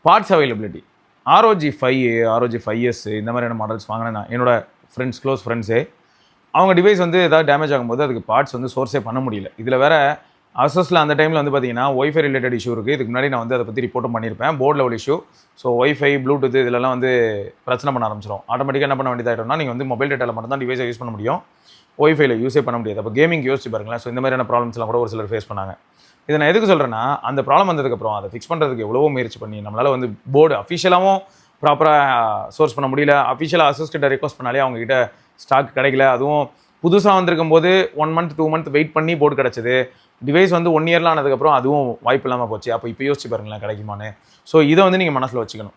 parts availability. ROG 5, ROG 5S இந்த மாதிரியான மாடல்ஸ் வாங்கினேன் நான். என்னோடய ஃப்ரெண்ட்ஸ், க்ளோஸ் ஃப்ரெண்ட்ஸே, அவங்க டிவைஸ் வந்து ஏதாவது டேமேஜ் ஆகும்போது அதுக்கு பார்ட்ஸ் வந்து சோர்ஸே பண்ண முடியல. இதில் வேறு அசஸில் அந்த டைமில் வந்து பார்த்தீங்கன்னா ஒய்ஃபை ரிலேட்டட் இஷ்யூ இருக்குது. இதுக்கு முன்னாடி நான் வந்து அதை பற்றி ரிப்போர்ட்டும் பண்ணியிருப்பேன். Port level issue. So wifi, Bluetooth இதெல்லாம் வந்து பிரச்சனை பண்ண ஆரம்பிச்சிடும். ஆட்டோமேட்டிக்காக என்ன பண்ண வேண்டியதாகிட்டோம்னா, நீங்கள் வந்து மொபைல் டேட்டாவில் மட்டும் தான் டிவைஸை யூஸ் பண்ண முடியும், ஒய்ஃபைல யூஸே பண்ண முடியாது. அப்போ கேமிங் யோசிச்சு பாருங்களேன். ஸோ இந்த மாதிரியான ப்ராப்ளம்ஸ்லாம் கூட ஒரு சிலர் ஃபேஸ் பண்ணாங்க. இதை நான் எதுக்கு சொல்கிறேன்னா, அந்த ப்ராப்ளம் வந்ததுக்கப்புறம் அதை ஃபிக்ஸ் பண்ணுறதுக்கு எவ்வளவோ முயற்சி பண்ணி நம்மளால் வந்து போர்டு அஃபிஷியலாகவும் ப்ராப்பராக சோர்ஸ் பண்ண முடியல. அஃபிஷியலாக அசஸ்கிட்ட ரெக்வஸ்ட் பண்ணாலே அவங்ககிட்ட ஸ்டாக் கிடைக்கல. அதுவும் புதுசாக வந்திருக்கும் போது 1 மந்த் 2 மந்த் வெயிட் பண்ணி போர்டு கிடச்சிது. டிவைஸ் வந்து 1 இயர்லாம் ஆனதுக்கப்புறம் அதுவும் வாய்ப்பு இல்லாமல் போச்சு. அப்போ இப்போ யோசிச்சு பாருங்களேன் கிடைக்குமான்னு. ஸோ இதை வந்து நீங்கள் மனசில் வச்சுக்கணும்.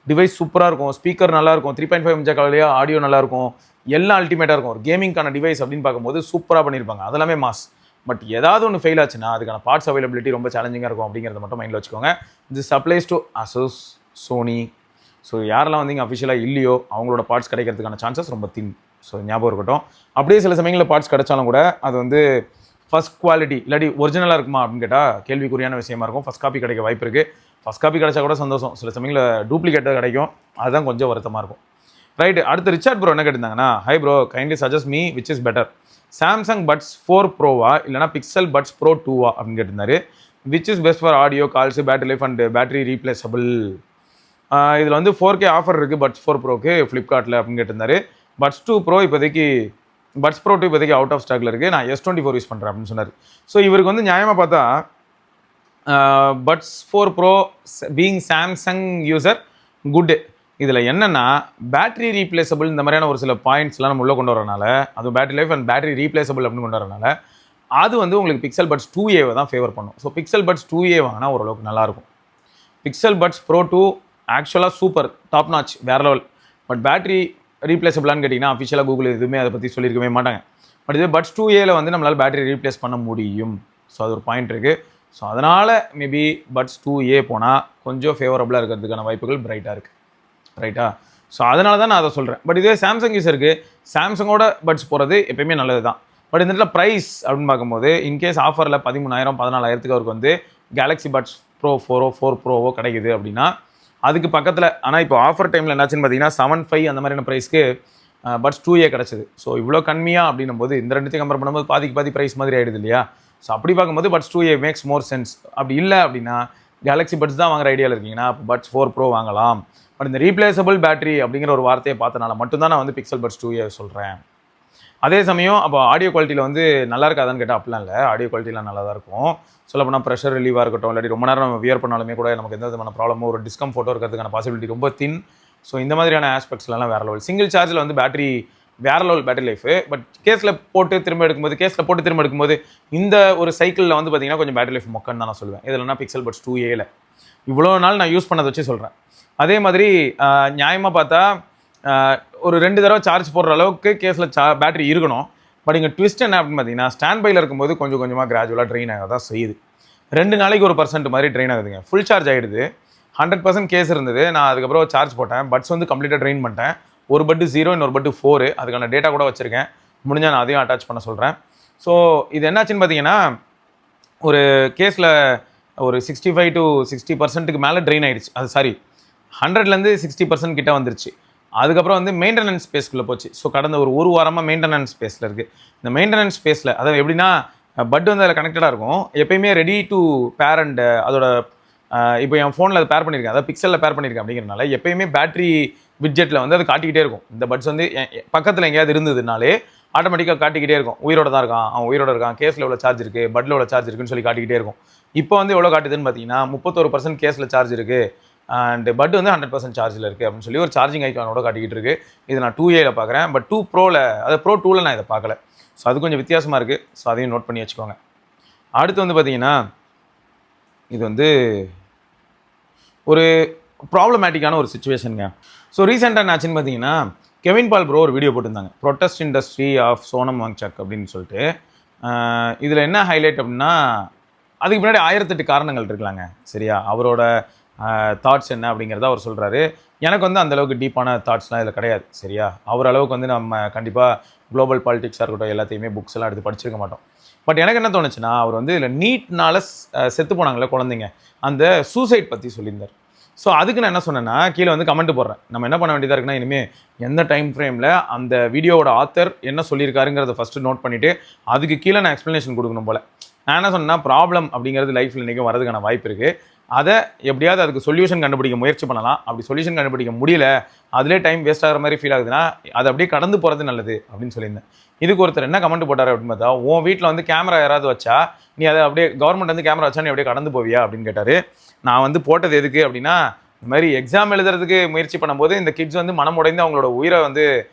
டிவைஸ் சூப்பராக இருக்கும், ஸ்பீக்கர் நல்லாயிருக்கும், 3.5 inch கலையாக ஆடியோ நல்லாயிருக்கும், எல்லாம் அல்டிமேட்டாக இருக்கும். ஒரு கேமிங்கான டிவைஸ் அப்படின்னு பார்க்கும்போது சூப்பராக பண்ணியிருப்பாங்க, அதெல்லாமே மாஸ். பட் ஏதாவது ஒன்று ஃபெயில் ஆச்சுன்னா அதுக்கான பார்ட்ஸ் அவைலபிலிட்டி ரொம்ப சேலஞ்சிங்காக இருக்கும் அப்படிங்கிறத மட்டும் மைண்டில் வச்சுக்கோங்க. This applies to Asus, Sony. So யாரெல்லாம் வந்து இங்கே அஃபிஷியலாக இல்லையோ அவங்களோட பார்ட்ஸ் கிடைக்கிறதுக்கான சான்சஸ் ரொம்ப தின். ஸோ ஞாபகம் இருக்கட்டும். அப்படியே சில சமயங்களில் பார்ட்ஸ் கிடைச்சாலும் கூட அது வந்து ஃபஸ்ட் குவாலிட்டி இல்லாட்டி ஒரிஜினலாக இருக்குமா அப்படின்னு கேட்டால் கேள்விக்குறியான விஷயமா இருக்கும். ஃபஸ்ட் காப்பி கிடைக்க வாய்ப்பு இருக்குது. ஃபஸ்ட் காப்பி கிடைச்சா கூட சந்தோஷம். சில சமயங்களில் டூப்ளிகேட்டாக கிடைக்கும், அதுதான் கொஞ்சம் வருத்தமாக இருக்கும். ரைட்டு. அடுத்து ரிச்சார்ட் ப்ரோ என்ன கேட்டிருந்தாங்கன்னா, hi bro, kindly suggest me which is better, Samsung Buds 4 ப்ரோவா இல்லைனா பிக்சல் பட்ஸ் ப்ரோ 2வா அப்படின்னு கேட்டிருந்தாரு. Which is best for audio, calls, battery life and battery replaceable. இதில் வந்து 4K ஆஃபர் இருக்குது பட்ஸ் 4 ப்ரோக்கு ஃப்ளிப்கார்ட்டில் அப்படின்னு கேட்டிருந்தாரு. பட்ஸ் 2 ப்ரோ இப்போதைக்கு பட்ஸ் ப்ரோ 2 இப்போதைக்கு அவுட் ஆஃப் ஸ்டாக்ல இருக்குது, நான் S24 யூஸ் பண்ணுறேன் அப்படின்னு சொன்னார். ஸோ இவருக்கு வந்து நியாயமாக பார்த்தா buds 4 pro being Samsung user good. இதில் என்னென்னா பேட்டரி ரீப்ளேசபிள் இந்த மாதிரியான ஒரு சில பாயிண்ட்ஸ்லாம் நம்ம உள்ளே கொண்டு வரனால, அதுவும் battery life and battery replaceable அப்படின்னு கொண்டு வரனால அது வந்து உங்களுக்கு பிக்சல் பட்ஸ் 2A தான் ஃபேவர் பண்ணும். ஸோ பிக்சல் பட்ஸ் 2A வாங்கினா ஓரளவுக்கு நல்லாயிருக்கும். பிக்சல் பட்ஸ் ப்ரோ 2 ஆக்சுவலாக சூப்பர், டாப் நாச், வேறு லெவல். பட் பேட்டரி ரீப்ளேசபிளான்னு கேட்டிங்கன்னா அஃபிஷியலாக கூகுள் எதுவுமே அதை பற்றி சொல்லியிருக்கவே மாட்டாங்க. பட் இது பட்ஸ் 2Aல வந்து நம்மளால் பேட்டரி ரீப்ளேஸ் பண்ண முடியும். ஸோ அது ஒரு பாயிண்ட் இருக்குது. ஸோ அதனால் மேபி பட்ஸ் 2A போனால் கொஞ்சம் ஃபேவரபுளாக இருக்கிறதுக்கான வாய்ப்புகள் பிரைட்டாக இருக்குது. ரைட்டா? ஸோ அதனால தான் நான் அதை சொல்கிறேன். பட் இதே சாம்சங் யூஸருக்கு சாம்சங்கோட பட்ஸ் போகிறது எப்பயுமே நல்லது தான். பட் இந்த இடத்துல ப்ரைஸ் அப்படின்னு பார்க்கும்போது இன்கேஸ் ஆஃபரில் 13,000 14,000 அவருக்கு வந்து கேலக்ஸி பட்ஸ் ப்ரோ 4 ப்ரோவோ கிடைக்குது அப்படின்னா அதுக்கு பக்கத்தில், ஆனால் இப்போ ஆஃபர் டைமில் என்னாச்சுன்னு பார்த்தீங்கன்னா 7,500 அந்த மாதிரியான ப்ரைஸ்க்கு பட்ஸ் 2A கிடச்சிது. ஸோ இவ்வளோ கம்மியாக அப்படின்னும் போது இந்த ரெண்டுத்தையும் கம்பேர் பண்ணும்போது பாதி ப்ரைஸ் மாதிரி ஆகிடுது இல்லையா? ஸோ அப்படி பார்க்கும்போது பட்ஸ் 2A மேக்ஸ் மோர் சென்ஸ். அப்படி இல்லை அப்படின்னா கேலக்ஸி பட்ஸ் தான் வாங்குற ஐடியாவில் இருக்கீங்கன்னா அப்போ பட்ஸ் 4 ப்ரோ வாங்கலாம். பட் இந்த ரீப்ளேசபிள் பேட்டரி அப்படிங்கிற ஒரு வார்த்தையை பார்த்தனால மட்டும்தான் நான் வந்து பிக்சல் பட்ஸ் 2A சொல்கிறேன். அதே சமயம் அப்போ ஆடியோ குவாலிட்டியில் வந்து நல்லா இருக்காதான்னு கேட்டால் அப்படிலாம் இல்லை, ஆடியோ குவாலிட்டிலாம் நல்லா தான் இருக்கும். சொல்லப்போனால் ப்ரெஷர் ரிலீவாக இருக்கட்டும், இல்லாட்டி ரொம்ப நேரம் நம்ம வியர் பண்ணாலுமே கூட நமக்கு எந்த விதமான ப்ராப்ளமோ ஒரு டிஸ்கம்ஃபோர்ட்டோ இருக்கிறதுக்கான பாசிபிலிட்டி ரொம்ப தின். ஸோ இந்த மாதிரியான ஆஸ்பெக்ட்ஸ்லாம் வேறு லெவல். சிங்கிள் சார்ஜில் வந்து பேட்டரி வேறு லெவல் பேட்டரி லைஃபு. பட் கேஸில் போட்டு திரும்ப எடுக்கும்போது இந்த ஒரு சைக்கிளில் வந்து பார்த்திங்கன்னா கொஞ்சம் பேட்டரி லைஃப் மொக்கன்னு தான் நான் சொல்லுவேன். இதெல்லாம் பிக்சல் பட்ஸ் 2Aல இவ்வளோ நாள் நான் யூஸ் பண்ணதை வச்சு சொல்கிறேன். அதே மாதிரி நியாயமாக பார்த்தா ஒரு 2 தடவை சார்ஜ் போடுற அளவுக்கு கேஸில் பேட்டரி இருக்கணும். பட் இங்கே ட்விஸ்ட் என்ன அப்படின்னு பார்த்தீங்கன்னா ஸ்டாண்ட் பையில் இருக்கும்போது கொஞ்சம் கொஞ்சமாக கிராஜுவலாக ட்ரெயின் ஆக தான் செய்யுது. 2 நாளைக்கு 1% மாதிரி ட்ரெயின் ஆகுதுங்க. ஃபுல் சார்ஜ் ஆகிடுது. 100% கேஸ் இருந்தது. நான் அதுக்கப்புறம் சார்ஜ் போட்டேன், பட்ஸ் வந்து கம்ப்ளீட்டாக ட்ரெயின் பண்ணிட்டேன். ஒரு பட்டு 0, இன்னொரு பட்டு 4, அதுக்கான டேட்டா கூட வச்சுருக்கேன். முடிஞ்சால் நான் அதையும் அட்டாச் பண்ண சொல்கிறேன். ஸோ இது என்னாச்சுன்னு பார்த்தீங்கன்னா ஒரு கேஸில் ஒரு 65 to 60% மேலே ட்ரெயின் ஆகிடுச்சு. அது சாரி 100லேருந்து 60% கிட்ட வந்துருச்சு. அதுக்கப்புறம் வந்து மெயின்டெனன்ஸ் ஸ்பேஸ்க்குள்ளே போச்சு. ஸோ கடந்த ஒரு வாரமாக மெயின்டெனன்ஸ் ஸ்பேஸில் இருக்குது. இந்த மெயின்டெனன்ஸ் ஸ்பேஸில் அதாவது எப்படின்னா பட் வந்து அதில் கனெக்டடாக இருக்கும். எப்பயுமே ரெடி டு பேர் அண்ட் அதோட இப்போ என் ஃபோனில் அதை பேர் பண்ணியிருக்கேன், அதாவது பிக்சலில் பேர் பண்ணியிருக்கேன். அப்படிங்கிறனால எப்பயுமே பேட்டரி விட்ஜெட்டில் வந்து அது காட்டிக்கிட்டே இருக்கும். இந்த பட்ஸ் வந்து பக்கத்தில் எங்கேயாவது இருந்ததுனாலே ஆட்டோமேட்டிக்காக காட்டிக்கிட்டே இருக்கும். உயிரோட தான் இருக்கான், அவன் உயிரோட இருக்கான், கேஸில் எவ்வளோ சார்ஜ் இருக்குது, பட்டில் எவ்வளோ சார்ஜ் இருக்குன்னு சொல்லி காட்டிக்கிட்டே இருக்கும். இப்போ வந்து எவ்வளோ காட்டுதுன்னு பார்த்தீங்கன்னா 31% கேஸில் சார்ஜ் இருக்குது அண்ட் பட் வந்து 100% சார்ஜில் இருக்குது அப்படின்னு சொல்லி ஒரு சார்ஜிங் ஐக்கானோட காட்டிக்கிட்டு இருக்குது. இதை நான் 2Aல பார்க்குறேன். பட் 2 ப்ரோவில், அது ப்ரோ 2ல் நான் இதை பார்க்கல. ஸோ அது கொஞ்சம் வித்தியாசமாக இருக்குது. ஸோ அதையும் நோட் பண்ணி வச்சுக்கோங்க. அடுத்து வந்து பார்த்தீங்கன்னா, இது வந்து ஒரு ப்ராப்ளமேட்டிக்கான ஒரு சிச்சுவேஷனுங்க. ஸோ ரீசெண்டாக என்னாச்சுன்னு பார்த்தீங்கன்னா, கெவின் பால் ப்ரோ ஒரு வீடியோ போட்டிருந்தாங்க, ப்ரொட்டஸ்ட் இண்டஸ்ட்ரி ஆஃப் சோனம் வாங்சக் அப்படின்னு சொல்லிட்டு. இதில் என்ன ஹைலைட் அப்படின்னா, அதுக்கு முன்னாடி 1008 காரணங்கள் இருக்கலாங்க. சரியா? அவரோட தாட்ஸ் என்ன அப்படிங்கிறத அவர் சொல்கிறாரு. எனக்கு வந்து அந்தளவுக்கு டீப்பான தாட்ஸ்லாம் இதில் கிடையாது. சரியா? அவர் அளவுக்கு வந்து நம்ம கண்டிப்பாக குளோபல் பாலிடிக்ஸாக இருக்கட்டும் எல்லாத்தையுமே புக்ஸ் எல்லாம் எடுத்து படிச்சிருக்க மாட்டோம். பட் எனக்கு என்ன தோணுச்சுன்னா, அவர் வந்து இதில் நீட்னால செத்து போனாங்களே குழந்தைங்க, அந்த சூசைட் பற்றி சொல்லியிருந்தார். ஸோ அதுக்கு நான் என்ன சொன்னேன்னா, கீழே வந்து கமெண்ட் போடுறேன். நம்ம என்ன பண்ண வேண்டியதாக இருக்குன்னா, இனிமேல் எந்த டைம் ஃப்ரேமில் அந்த வீடியோவோட ஆத்தர் என்ன சொல்லியிருக்காருங்கிறத ஃபஸ்ட்டு நோட் பண்ணிவிட்டு அதுக்கு கீழே நான் எக்ஸ்ப்ளனேஷன் கொடுக்கணும் போல். நான் என்ன சொன்னேன்னா, ப்ராப்ளம் அப்படிங்கிறது லைஃப்பில் இன்றைக்கும் வரதுக்கான வாய்ப்பு இருக்குது. அதை எப்படியாவது அதுக்கு சொல்யூஷன் கண்டுபிடிக்க முயற்சி பண்ணலாம். அப்படி சொல்யூஷன் கண்டுபிடிக்க முடியல, அதிலே டைம் வேஸ்ட் ஆகிற மாதிரி ஃபீல் ஆகுதுன்னா, அதை அப்படியே கடந்து போகிறது நல்லது அப்படின்னு சொல்லியிருந்தேன். இதுக்கு ஒருத்தர் என்ன கமெண்ட் போட்டார் அப்படின்னு பார்த்தா, உன் வீட்டில் வந்து கேமரா யாராவது வச்சா நீ அதை அப்படியே கவர்மெண்ட் வந்து கேமரா வச்சா நீ அப்படியே கடந்து போவியா அப்படின்னு கேட்டார். நான் வந்து போட்டது எதுக்கு அப்படின்னா, இந்த மாதிரி எக்ஸாம் எழுதுறதுக்கு முயற்சி பண்ணும்போது இந்த கிட்ஸ் வந்து மனம் உடைந்து அவங்களோட உயிரை வந்து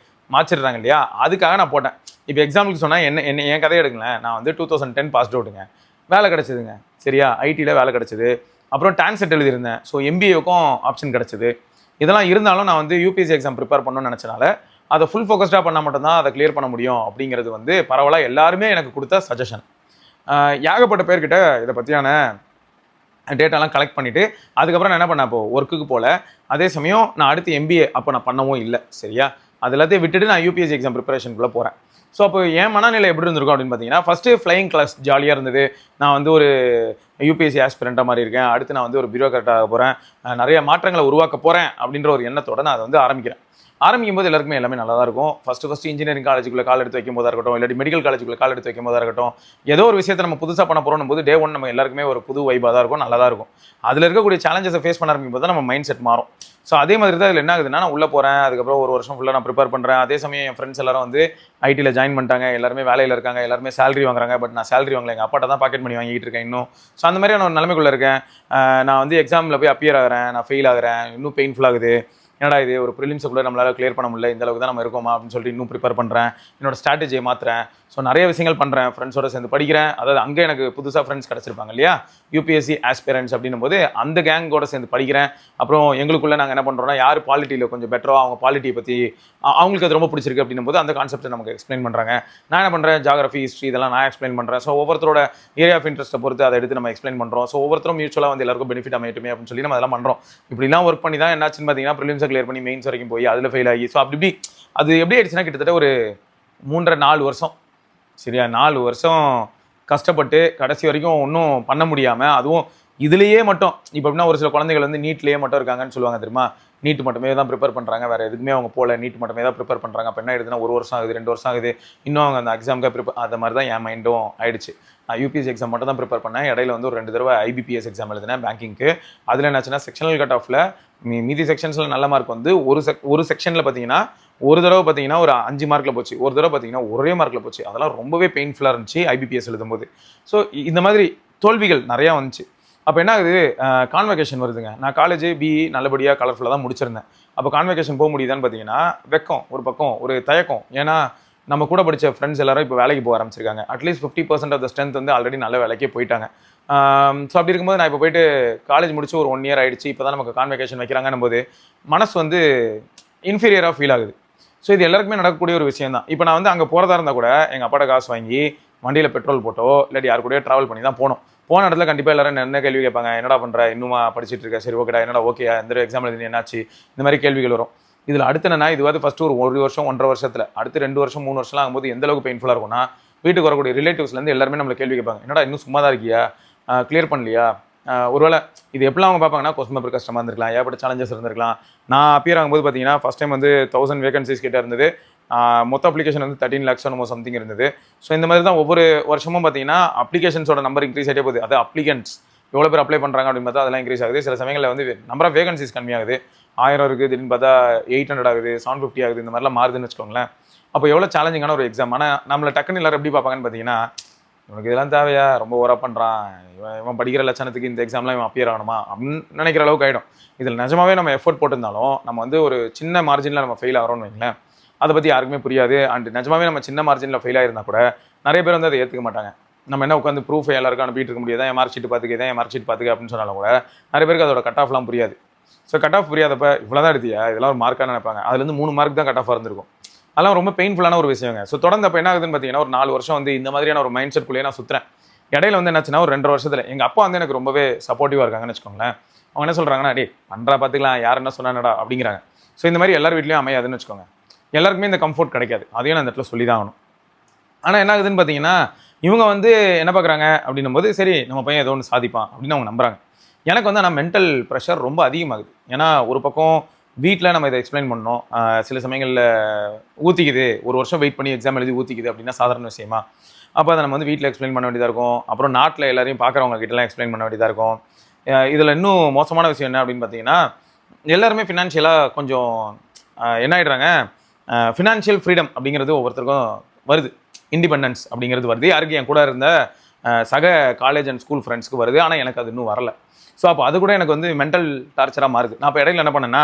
மாற்றிடுறாங்க இல்லையா, அதுக்காக நான் போட்டேன். இப்போ எக்ஸாம்பிளுக்கு சொன்னால் என்ன என் கதையை எடுங்களேன். நான் வந்து 2010 பாஸ்ட் அவுட்டுங்க, வேலை கிடச்சிதுங்க. சரியா? ஐடியில் வேலை கிடச்சிது. அப்புறம் டான்செட் எழுதியிருந்தேன். ஸோ எம்பிஏவுக்கும் ஆப்ஷன் கிடச்சிது. இதெல்லாம் இருந்தாலும் நான் வந்து யூபிஎஸ்சி எக்ஸாம் ப்ரிப்பேர் பண்ணணும்னு நினச்சனால அதை ஃபுல் ஃபோக்கஸ்டாக பண்ணால் மட்டும்தான் அதை கிளியர் பண்ண முடியும் அப்படிங்கிறது வந்து பரவலாக எல்லாருமே எனக்கு கொடுத்த சஜஷன். ஏகப்பட்ட பேர்கிட்ட இதை பற்றியான டேட்டாலாம் கலெக்ட் பண்ணிவிட்டு அதுக்கப்புறம் நான் என்ன பண்ணேன், அப்போது ஒர்க்குக்கு போகல. அதே சமயம் நான் அடுத்து எம்பிஏ அப்போ நான் பண்ணவும் இல்லை. சரியா? அது எல்லாத்தையும் விட்டுட்டு நான் யூபிஎஸ்சி எக்ஸாம் ப்ரிப்பரேஷனுக்குள்ளே போகிறேன். ஸோ அப்போ என் மனநிலை எப்படி இருந்திருக்கும் அப்படின்னு பார்த்தீங்கன்னா, ஃபஸ்ட்டு ஃப்ளையிங் கிளாஸ் ஜாலியாக இருந்தது. நான் வந்து ஒரு யூபிஎஸ்சி ஆஸ்பிரண்ட்டாக மாதிரி இருக்கேன். அடுத்து நான் வந்து ஒரு பியூரோக்ராட்டாக போகிறேன், நிறைய மாற்றங்களை உருவாக்க போகிறேன் அப்படின்ற ஒரு எண்ணத்தோட நான் அதை வந்து ஆரம்பிக்கும் போது எல்லாருக்குமே எல்லாமே நல்லா தான் இருக்கும். ஃபஸ்ட்டு இன்ஜினியரிங் காலேஜுக்குள்ளே கால் எடுத்து வைக்கும் போதாக இருக்கட்டும், இல்லாட்டி மெடிக்கல் காலேஜுக்குள்ளே கால் எடுத்து வைக்கும் போதாக இருக்கட்டும், ஏதோ ஒரு விஷயத்தை நம்ம புதுசாக பண்ண போகிறோம் போது டே ஒன் நம்ம எல்லாருக்குமே ஒரு புது வைபாக தான் இருக்கும், நல்லா தான் இருக்கும். அதில் இருக்கக்கூடிய சேலஞ்சஸை ஃபேஸ் பண்ண ஆரம்பிக்கும் போது தான் நம்ம மைண்ட் செட் மாறும். ஸோ அதே மாதிரி தான் இதில் என்ன ஆகுதுன்னா, நான் உள்ளே போகிறேன், அதுக்கப்புறம் ஒரு வருஷம் ஃபுல்லாக நான் ப்ரிப்பேர் பண்ணுறேன். அதே சமயம் என் ஃப்ரெண்ட்ஸ் எல்லாரும் வந்து ஐடியில் ஜாயின் பண்ணிட்டாங்க, எல்லாருமே வேலையில் இருக்காங்க, எல்லாருமே சேலரி வாங்குறாங்க. பட் நான் சேலரி வாங்கல, எங்கள் அப்பாட்ட தான் பாக்கெட் மணி வாங்கிட்டு இருக்கேன் இன்னும். ஸோ அந்த மாதிரி நான் ஒரு நிலைமைக்குள்ளே இருக்கேன். நான் வந்து எக்ஸாமில் போய் அப்பியர் ஆகிறேன், நான் ஃபெயில் ஆகிறேன், இன்னும் பெயின்ஃபுல் ஆகுது. என்னடா இது, ஒரு ப்ரிலிம்ஸை நம்மளால் கிளியர் பண்ண முடியல, இந்த அளவுக்கு தான் நம்ம இருக்கோமா அப்படின்னு சொல்லிட்டு இன்னும் ப்ரிப்பேர் பண்ணுறேன். என்னோட ஸ்ட்ராட்டஜியை மாற்றுறேன். ஸோ நிறைய விஷயங்கள் பண்ணுறேன், ஃப்ரெண்ட்ஸோட சேர்ந்து படிக்கிறேன். அதாவது அங்கே எனக்கு புதுசாக ஃப்ரெண்ட்ஸ் கிடச்சிருப்பாங்க இல்லையா, யூபிஎஸ்சி ஆஸ்பிரண்ட்ஸ் அப்படின்னும் போது அந்த கேங்கோட சேர்ந்து படிக்கிறேன். அப்புறம் எங்களுக்குள்ளே நாங்கள் என்ன பண்ணுறோம்னா, யார் பாலிட்டியில் கொஞ்சம் பெட்டரோ அவங்க பாலிட்டியை பற்றி அவங்களுக்கு அது ரொம்ப பிடிச்சிருக்கு அப்படின்னும் போது அந்த கான்செப்ட்டை நமக்கு எக்ஸ்பிளைன் பண்ணுறாங்க. நான் என்ன பண்ணுறேன், ஜாகிரஃபி, ஹிஸ்ட்ரி இதெல்லாம் நான் எக்ஸ்பிளைன் பண்ணுறேன். ஸோ ஒவ்வொருத்தரோட ஏரியா ஆஃப் இன்ட்ரெஸ்ட்டை பொறுத்து அதை எடுத்து நம்ம எக்ஸ்பிளைன் பண்ணுறோம். ஸோ ஒவ்வொருத்தரும் மியூச்சுவலாக வந்து எல்லாருக்கும் பெனிஃபிட் அமையட்டுமே அப்படின்னு சொல்லி நம்ம அதெல்லாம் பண்ணுறோம். இப்படிலாம் ஒர்க் பண்ணி தான் என்னாச்சுன்னு பார்த்தீங்கன்னா, ப்ரிலிம்ஸை கிளியர் பண்ணி மெயின்ஸ் வரைக்கும் போய் அதில் ஃபெயில் ஆகி, ஸோ அப்படி அது எப்படி ஆயிடுச்சுன்னா, கிட்டத்தட்ட ஒரு 3.5-4 வருஷம். சரியா? 4 வருஷம் கஷ்டப்பட்டு கடைசி வரைக்கும் ஒன்றும் பண்ண முடியாமல், அதுவும் இதுலேயே மட்டும் இப்போ எப்படின்னா ஒரு சில குழந்தைகள் வந்து நீட்லேயே மட்டும் இருக்காங்கன்னு சொல்லுவாங்க தெரியுமா, நீட் மட்டுமே தான் ப்ரிப்பேர் பண்ணுறாங்க, வேறு எதுவுமே அவங்க போல, நீட் மட்டுமே தான் ப்ரிப்பேர் பண்ணுறாங்க. அப்போ என்ன ஆயிடுதுன்னா, 1 வருஷம் ஆகுது, 2 வருஷம் ஆகுது, இன்னும் அவங்க அந்த எக்ஸாமுக்காக ப்ரிப்பேர், அந்த மாதிரி தான் என் மைண்டும் ஆயிடுச்சு. நான் யூபிஎஸ்சி எக்ஸாம் மட்டும் தான் ப்ரிப்பேர் பண்ணேன். இடையில வந்து ஒரு 2 தடவை ஐபிபிஎஸ் எக்ஸாம் எழுதினேன் பேங்கிங்க்கு. அதில் என்னாச்சுன்னா, செக்ஷனல் கட் ஆஃபில் மீதி செக்ஷன்ஸில் நல்ல மார்க் வந்து ஒரு செக்ஷனில் பார்த்தீங்கன்னா ஒரு தடவை பார்த்தீங்கன்னா ஒரு 5 மார்க்கில் போச்சு, ஒரு தடவை பார்த்தீங்கன்னா ஒரே மார்க்கில் போச்சு. அதெல்லாம் ரொம்பவே பெயின்ஃபுல்லாக இருந்துச்சு ஐபிபிஎஸ் எழுதும்போது. ஸோ இந்த மாதிரி தோல்விகள் நிறையா வந்துச்சு. அப்போ என்ன ஆகுது, கான்வெகேஷன் வருதுங்க. நான் காலேஜ் பிஇ நல்லபடியாக கலர்ஃபுல்லாக தான் முடிச்சிருந்தேன். அப்போ கான்வெகேஷன் போக முடியுதான்னு பார்த்தீங்கன்னா, வெக்கம் ஒரு பக்கம், ஒரு தயக்கம். ஏன்னா நம்ம கூட படித்த ஃப்ரெண்ட்ஸ் எல்லாரும் இப்போ வேலைக்கு போக ஆரம்பிச்சிருக்காங்க. அட்லீஸ்ட் 50% ஆஃப் த ஸ்ட்ரென்த் வந்து ஆல்ரெடி நல்ல வேலைக்கே போயிட்டாங்க. ஸோ அப்படி இருக்கும்போது நான் இப்போ போயிட்டு காலேஜ் முடிச்சு ஒரு 1 இயர் ஆகிடுச்சு, இப்போ தான் நமக்கு கான்வெகேஷன் வைக்கிறாங்கன்னும் போது மனசு வந்து இன்ஃபீரியராக ஃபீல் ஆகுது. ஸோ இது எல்லாருக்குமே நடக்கக்கூடிய ஒரு விஷயம் தான். இப்போ நான் வந்து அங்கே போகிறதா இருந்தால் கூட எங்கள் அப்பாட்ட காசு வாங்கி வண்டியில் பெட்ரோல் போட்டோ இல்லாட்டி யார் கூடயோ ட்ராவல் பண்ணி தான் போனோம். போன இடத்துல கண்டிப்பாக எல்லாரும் என்ன கேள்வி கேட்பாங்க, என்னடா பண்ணுற, இன்னுமா படிச்சுட்டு இருக்க, சரி ஓகேடா, என்னடா ஓகே, இந்த எக்ஸாம் எழுதி என்னாச்சு, இந்த மாதிரி கேள்விகள் வரும். இதில் அடுத்து என்னன்னா, இதுவாது ஃபஸ்ட்டு ஒரு வருஷம் 1.5 வருஷத்தில், அடுத்து 2 வருஷம் 3 வருஷம்லாம் ஆகும்போது எந்த அளவுக்கு பெயின்ஃபுல்லாக இருக்கும்னா, வீட்டுக்கு வரக்கூடிய ரிலேட்டிவ்ஸ்லேருந்து எல்லாருமே நம்மளை கேள்வி கேட்பாங்க, என்னடா இன்னும் சும்மா தான் இருக்கியா, கிளியர் பண்ணலையா, ஒருவேளை இது எப்படிலாம் அவங்க பார்ப்பாங்கன்னா, கொஸ்டின் பேப்பர் கஷ்டமாக இருந்திருக்கலாம், ஏற்பட்ட சேலஞ்சஸ் இருந்திருக்கலாம். நான் அப்பியர் ஆகும்போது பார்த்தீங்கன்னா, ஃபஸ்ட் டைம் வந்து 1000 வேகன்சிஸ் கிட்ட இருந்தது. மொத்த அப்ளிகேஷன் வந்து 13 lakhs நம்ம சம்திங் இருந்தது. ஸோ இந்த மாதிரி தான் ஒவ்வொரு வருஷமும் பார்த்தீங்கன்னா அப்ளிகேஷன்ஸோட நம்பர் இன்க்ரீஸ் ஆகிட்டே போகுது. அது அப்ளிகன்ஸ் எவ்வளோ பேர் அப்ளை பண்ணுறாங்க அப்படின்னு பார்த்தா அதெல்லாம் இன்க்ரீஸ் ஆகுது. சில சமயங்களில் வந்து நம்பர் ஆஃப் வேகன்சிஸ் கம்மியாகுது. 1000 இருக்குது, திடீர்னு பார்த்தா 800 ஆகுது, 750 ஆகுது, இந்த மாதிரிலாம் மாறுதுன்னு வச்சுக்கோங்களேன். அப்போ எவ்வளோ சேலஞ்சிங்கான ஒரு எக்ஸாம். ஆனால் நம்மளை டக்குன்னு எல்லாரும் எப்படி பார்ப்பாங்கன்னு பார்த்தீங்கன்னா, இவனுக்கு இதெல்லாம் தேவையா, ரொம்ப ஓவராக பண்ணுறான், இவன் படிக்கிற லட்சணத்துக்கு இந்த எக்ஸாம்லாம் இவன் அப்பியர் ஆகணுமா அப்படின்னு நினைக்கிற அளவுக்கு ஆகிடும். இதில் நிஜமாவே நம்ம எஃபோர்ட் போட்டிருந்தாலும் நம்ம வந்து ஒரு சின்ன மார்ஜினில் நம்ம ஃபெயில் ஆகிறோம்னு வைங்களேன், அதை பற்றி யாருக்குமே புரியாது. அண்ட் நிஜமாவே நம்ம சின்ன மார்ஜினில் ஃபெயில் ஆயிருந்தா கூட நிறைய பேர் வந்து அதை ஏற்றுக்க மாட்டாங்க. நம்ம என்ன உட்காந்து ப்ரூஃப் எல்லாருக்கும் அனுப்பிட்டு இருக்க முடியாது, என் மார்க் ஷீட் பார்த்துக்க, என் மார்க் ஷீட் பார்த்துக்க அப்படின்னு சொன்னாலும் கூட நிறைய பேருக்கு அதோட கட் ஆஃப்லாம் புரியாது. ஸோ கட் ஆஃப் புரியாதப்ப இவ்வளோ தான் எடுத்தியா, இதெல்லாம் ஒரு மார்க்காக நினைப்பாங்க. அதுலேருந்து 3 மார்க் தான் கட் ஆஃபாக இருந்திருக்கும். அதெல்லாம் ரொம்ப பெயின்ஃபுல்லான ஒரு விஷயங்க. ஸோ தொடர்ந்து அப்போ என்ன ஆகுதுன்னு பார்த்தீங்கன்னா, ஒரு 4 வருஷம் வந்து இந்த மாதிரியான ஒரு மைண்ட் செட்குள்ளேயே நான் சுற்றுறேன். இடையில வந்து என்னாச்சுன்னா, ஒரு 2.5 வருஷத்தில் எங்கள் அப்பா வந்து எனக்கு ரொம்பவே சப்போர்ட்டிவாக இருக்காங்கன்னு வச்சுக்கோங்களேன். அவங்க என்ன சொல்கிறாங்கன்னா, டே பண்ணுறா பார்த்துக்கலாம், யார் என்ன சொன்னானடா அப்படிங்கிறாங்க. ஸோ இந்த மாதிரி எல்லார் வீட்லேயும் அமையாதுன்னு வச்சுக்கோங்க. எல்லாருக்குமே இந்த கம்ஃபர்ட் கிடைக்காது. அதையும் நான் இந்த இடத்துல சொல்லி தான் ஆகணும். ஆனால் என்ன ஆகுதுன்னு பார்த்தீங்கன்னா, இவங்க வந்து என்ன பார்க்குறாங்க அப்படின்னும் போது, சரி நம்ம பையன் ஏதோ ஒன்று சாதிப்பான் அப்படின்னு அவங்க நம்புறாங்க. எனக்கு வந்து ஆனால் மென்டல் ப்ரெஷர் ரொம்ப அதிகமாகுது. ஏன்னா ஒரு பக்கம் வீட்டில் நம்ம இதை எக்ஸ்பிளைன் பண்ணோம், சில சமயங்களில் ஊற்றிக்குது, ஒரு வருஷம் வெயிட் பண்ணி எக்ஸாம் எழுதி ஊற்றிக்குது அப்படின்னா சாதாரண விஷயமா? அப்போ அதை நம்ம வந்து வீட்டில் எக்ஸ்பிளைன் பண்ண வேண்டியதாக இருக்கும். அப்புறம் நாட்டில் எல்லாரையும் பார்க்குறவங்க கிட்டலாம் எக்ஸ்பிளைன் பண்ண வேண்டியதாக இருக்கும். இதில் இன்னும் மோசமான விஷயம் என்ன அப்படின்னு பார்த்தீங்கன்னா, எல்லாருமே ஃபினான்ஷியலாக கொஞ்சம் என்ன ஆகிடுறாங்க, ஃபினான்ஷியல் ஃப்ரீடம் அப்படிங்கிறது ஒவ்வொருத்தருக்கும் வருது, இண்டிபெண்டன்ஸ் அப்படிங்கிறது வருது. யாருக்கு என் கூட இருந்த சக காலேஜ் அண்ட் ஸ்கூல் ஃப்ரெண்ட்ஸ்க்கு வருது. ஆனால் எனக்கு அது இன்னும் வரல. ஸோ அப்போ அது கூட எனக்கு வந்து மென்டல் டார்ச்சராக மாறுது. நான் இப்போ இடையில என்ன பண்ணேன்னா,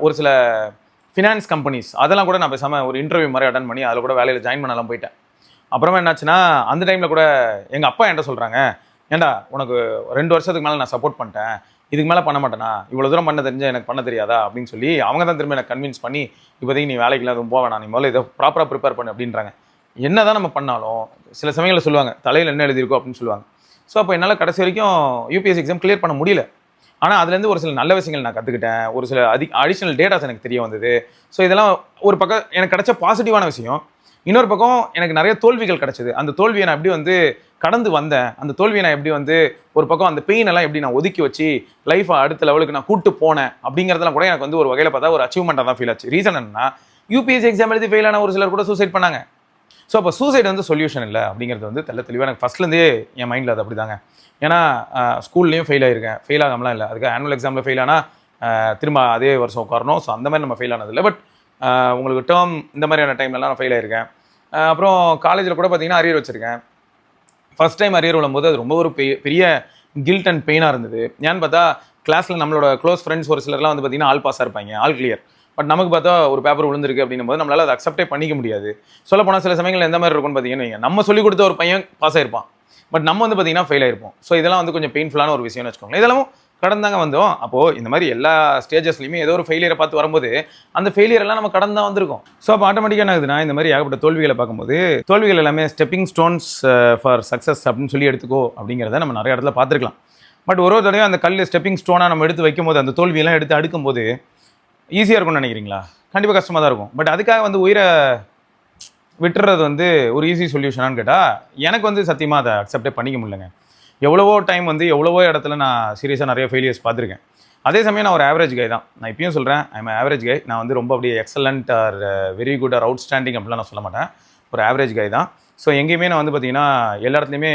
ஒரு சில ஃபினான்ஸ் கம்பெனிஸ் அதெல்லாம் கூட நான் பேசாமல் ஒரு இன்டர்வியூ மாதிரி அட்டன் பண்ணி அதில் கூட வேலையில் ஜாயின் பண்ணலாம் போயிட்டேன். அப்புறமா என்னாச்சுன்னா, அந்த டைமில் கூட எங்கள் அப்பா என்கிட்ட சொல்கிறாங்க, ஏண்டா உனக்கு 2 வருஷத்துக்கு மேலே நான் சப்போர்ட் பண்ணிட்டேன், இதுக்கு மேலே பண்ண மாட்டேனா, இவ்வளோ தூரம் பண்ண தெரிஞ்சா எனக்கு பண்ண தெரியாதா அப்படின்னு சொல்லி அவங்க தான் திரும்ப எனக்கு கன்வின்ஸ் பண்ணி, இப்போதைக்கு நீ வேலைக்கு எதுவும் போக வேணாம், நீ முதல்ல இதை ப்ராப்பராக ப்ரிப்பேர் பண்ணு அப்படின்றாங்க. என்ன தான் நம்ம பண்ணாலும் சில சமயங்களில் சொல்லுவாங்க, தலையில் என்ன எழுதியிருக்கோ அப்படின்னு சொல்லுவாங்க. ஸோ அப்போ என்னால் கடைசி வரைக்கும் யூபிஎஸ்சி எக்ஸாம் கிளியர் பண்ண முடியல. ஆனால் அதுலேருந்து ஒரு சில நல்ல விஷயங்கள் நான் கற்றுக்கிட்டேன், ஒரு சில அடிஷ்னல் டேட்டாஸ் எனக்கு தெரிய வந்தது. ஸோ இதெல்லாம் ஒரு பக்கம் எனக்கு கிடைச்ச பாசிட்டிவான விஷயம். இன்னொரு பக்கம் எனக்கு நிறைய தோல்விகள் கிடைச்சது. அந்த தோல்வியை நான் எப்படி வந்து கடந்து வந்தேன், அந்த தோல்வியை நான் எப்படி வந்து ஒரு பக்கம் அந்த பெயின் எல்லாம் எப்படி நான் ஒதுக்கி வச்சு லைஃபை அடுத்த லெவலுக்கு நான் கூட்டு போனேன் அப்படிங்கிறதெல்லாம் கூட எனக்கு வந்து ஒரு வகையில் பார்த்தா ஒரு அச்சீவ்மெண்ட்டாக தான் ஃபீல் ஆச்சு. ரீசன் என்னன்னா, யூபிஎஸ்சி எக்ஸாம் எழுதி ஃபெயில் ஆன ஒரு சிலர் கூட சூசைட் பண்ணாங்க. ஸோ அப்போ சூசைட் வந்து சொல்யூஷன் இல்லை அப்படிங்கிறது வந்து தெளிவாக எனக்கு ஃபஸ்ட்லேருந்தே என் மைண்டில் அது அப்படி தாங்க. ஏன்னா ஸ்கூல்லையும் ஃபெயில் ஆகிருக்கேன், ஃபெயில் ஆகாமலாம் இல்லை. அதுக்கு ஆனுவல் எக்ஸாமில் ஃபெயில் ஆனால் திரும்ப அதே வருஷம் உட்காரணும். ஸோ அந்த மாதிரி நம்ம ஃபெயில் ஆனதில்லை. பட் உங்களுக்கு டேர்ம் இந்த மாதிரியான டைம்லலாம் நான் ஃபெயில் ஆகிருக்கேன். அப்புறம் காலேஜில் கூட பார்த்தீங்கன்னா அரியர் வச்சுருக்கேன். ஃபஸ்ட் டைம் அரியர் விழும்போது அது ரொம்ப ஒரு பெரிய கில்ட் அண்ட் பெயினாக இருந்தது. ஏன்னு பார்த்தா கிளாஸில் நம்மளோட க்ளோஸ் ஃப்ரெண்ட்ஸ் ஒரு சிலர்லாம் வந்து பார்த்தீங்கன்னா ஆல் பாஸாக இருப்பாங்க, ஆல் கிளியர். பட் நமக்கு பார்த்தா ஒரு பேப்பர் விழுந்திருக்கு அப்படின்னும் போது நம்மளால் அதை அக்செப்டே பண்ணிக்க முடியாது. சொல்ல போனால் சில சமயங்கள் எந்த மாதிரி இருக்கும்னு பார்த்தீங்கன்னா, நம்ம சொல்லிக் கொடுத்த ஒரு பையன் பாஸ் ஆயிருப்பான், பட் நம்ம வந்து பார்த்தீங்கன்னா ஃபெயில் ஆயிருப்போம். ஸோ இதெல்லாம் வந்து கொஞ்சம் பெயின்ஃபுல்லான ஒரு விஷயம்னு வச்சுக்கோங்களேன். இதெல்லாம் கடந்தாங்க வந்தோம். அப்போது இந்த மாதிரி எல்லா ஸ்டேஜஸ்லையுமே ஏதோ ஒரு ஃபெயிலியரை பார்த்து வரும்போது அந்த ஃபெயிலியர் எல்லாம் நம்ம கடந்து தான் வந்திருக்கோம். ஸோ அப்போ ஆட்டோமேட்டிக்காக என்ன ஆகுதுன்னா, இந்த மாதிரி ஏகப்பட்ட தோல்விகளை பார்க்கும்போது தோல்விகள் எல்லாமே ஸ்டெப்பிங் ஸ்டோன்ஸ் ஃபார் சக்ஸஸ் அப்படின்னு சொல்லி எடுத்துக்கோ அப்படிங்கிறத நம்ம நிறைய இடத்துல பார்த்துருக்கலாம். பட் ஒரு தடவை அந்த கல் ஸ்டெப்பிங் ஸ்டோனாக நம்ம எடுத்து வைக்கும் போது, அந்த தோல்வியெல்லாம் எடுத்து அடுக்கும்போது ஈஸியாக இருக்கும்னு நினைக்கிறீங்களா? கண்டிப்பாக கஷ்டமாக தான் இருக்கும். பட் அதுக்காக வந்து உயிரை விட்டுறது வந்து ஒரு ஈஸி சொல்யூஷனான்னு கேட்டால் எனக்கு வந்து சத்தியமாக அதை அக்செப்டே பண்ணிக்க முடியலங்க. எவ்வளவோ டைம் வந்து எவ்வளவோ இடத்துல நான் சீரியஸாக நிறைய ஃபெயிலியர்ஸ் பார்த்துருக்கேன். அதே சமயம் நான் ஒரு ஆவரேஜ் கை தான். நான் இப்பயும் சொல்கிறேன், ஐம் ஆவரேஜ் கை. நான் வந்து ரொம்ப அப்படியே excellent are very good or outstanding அப்படிலாம் நான் சொல்ல மாட்டேன். ஒரு ஆவரேஜ் கை தான். ஸோ எங்கேயுமே நான் வந்து பார்த்தீங்கன்னா எல்லா இடத்துலையுமே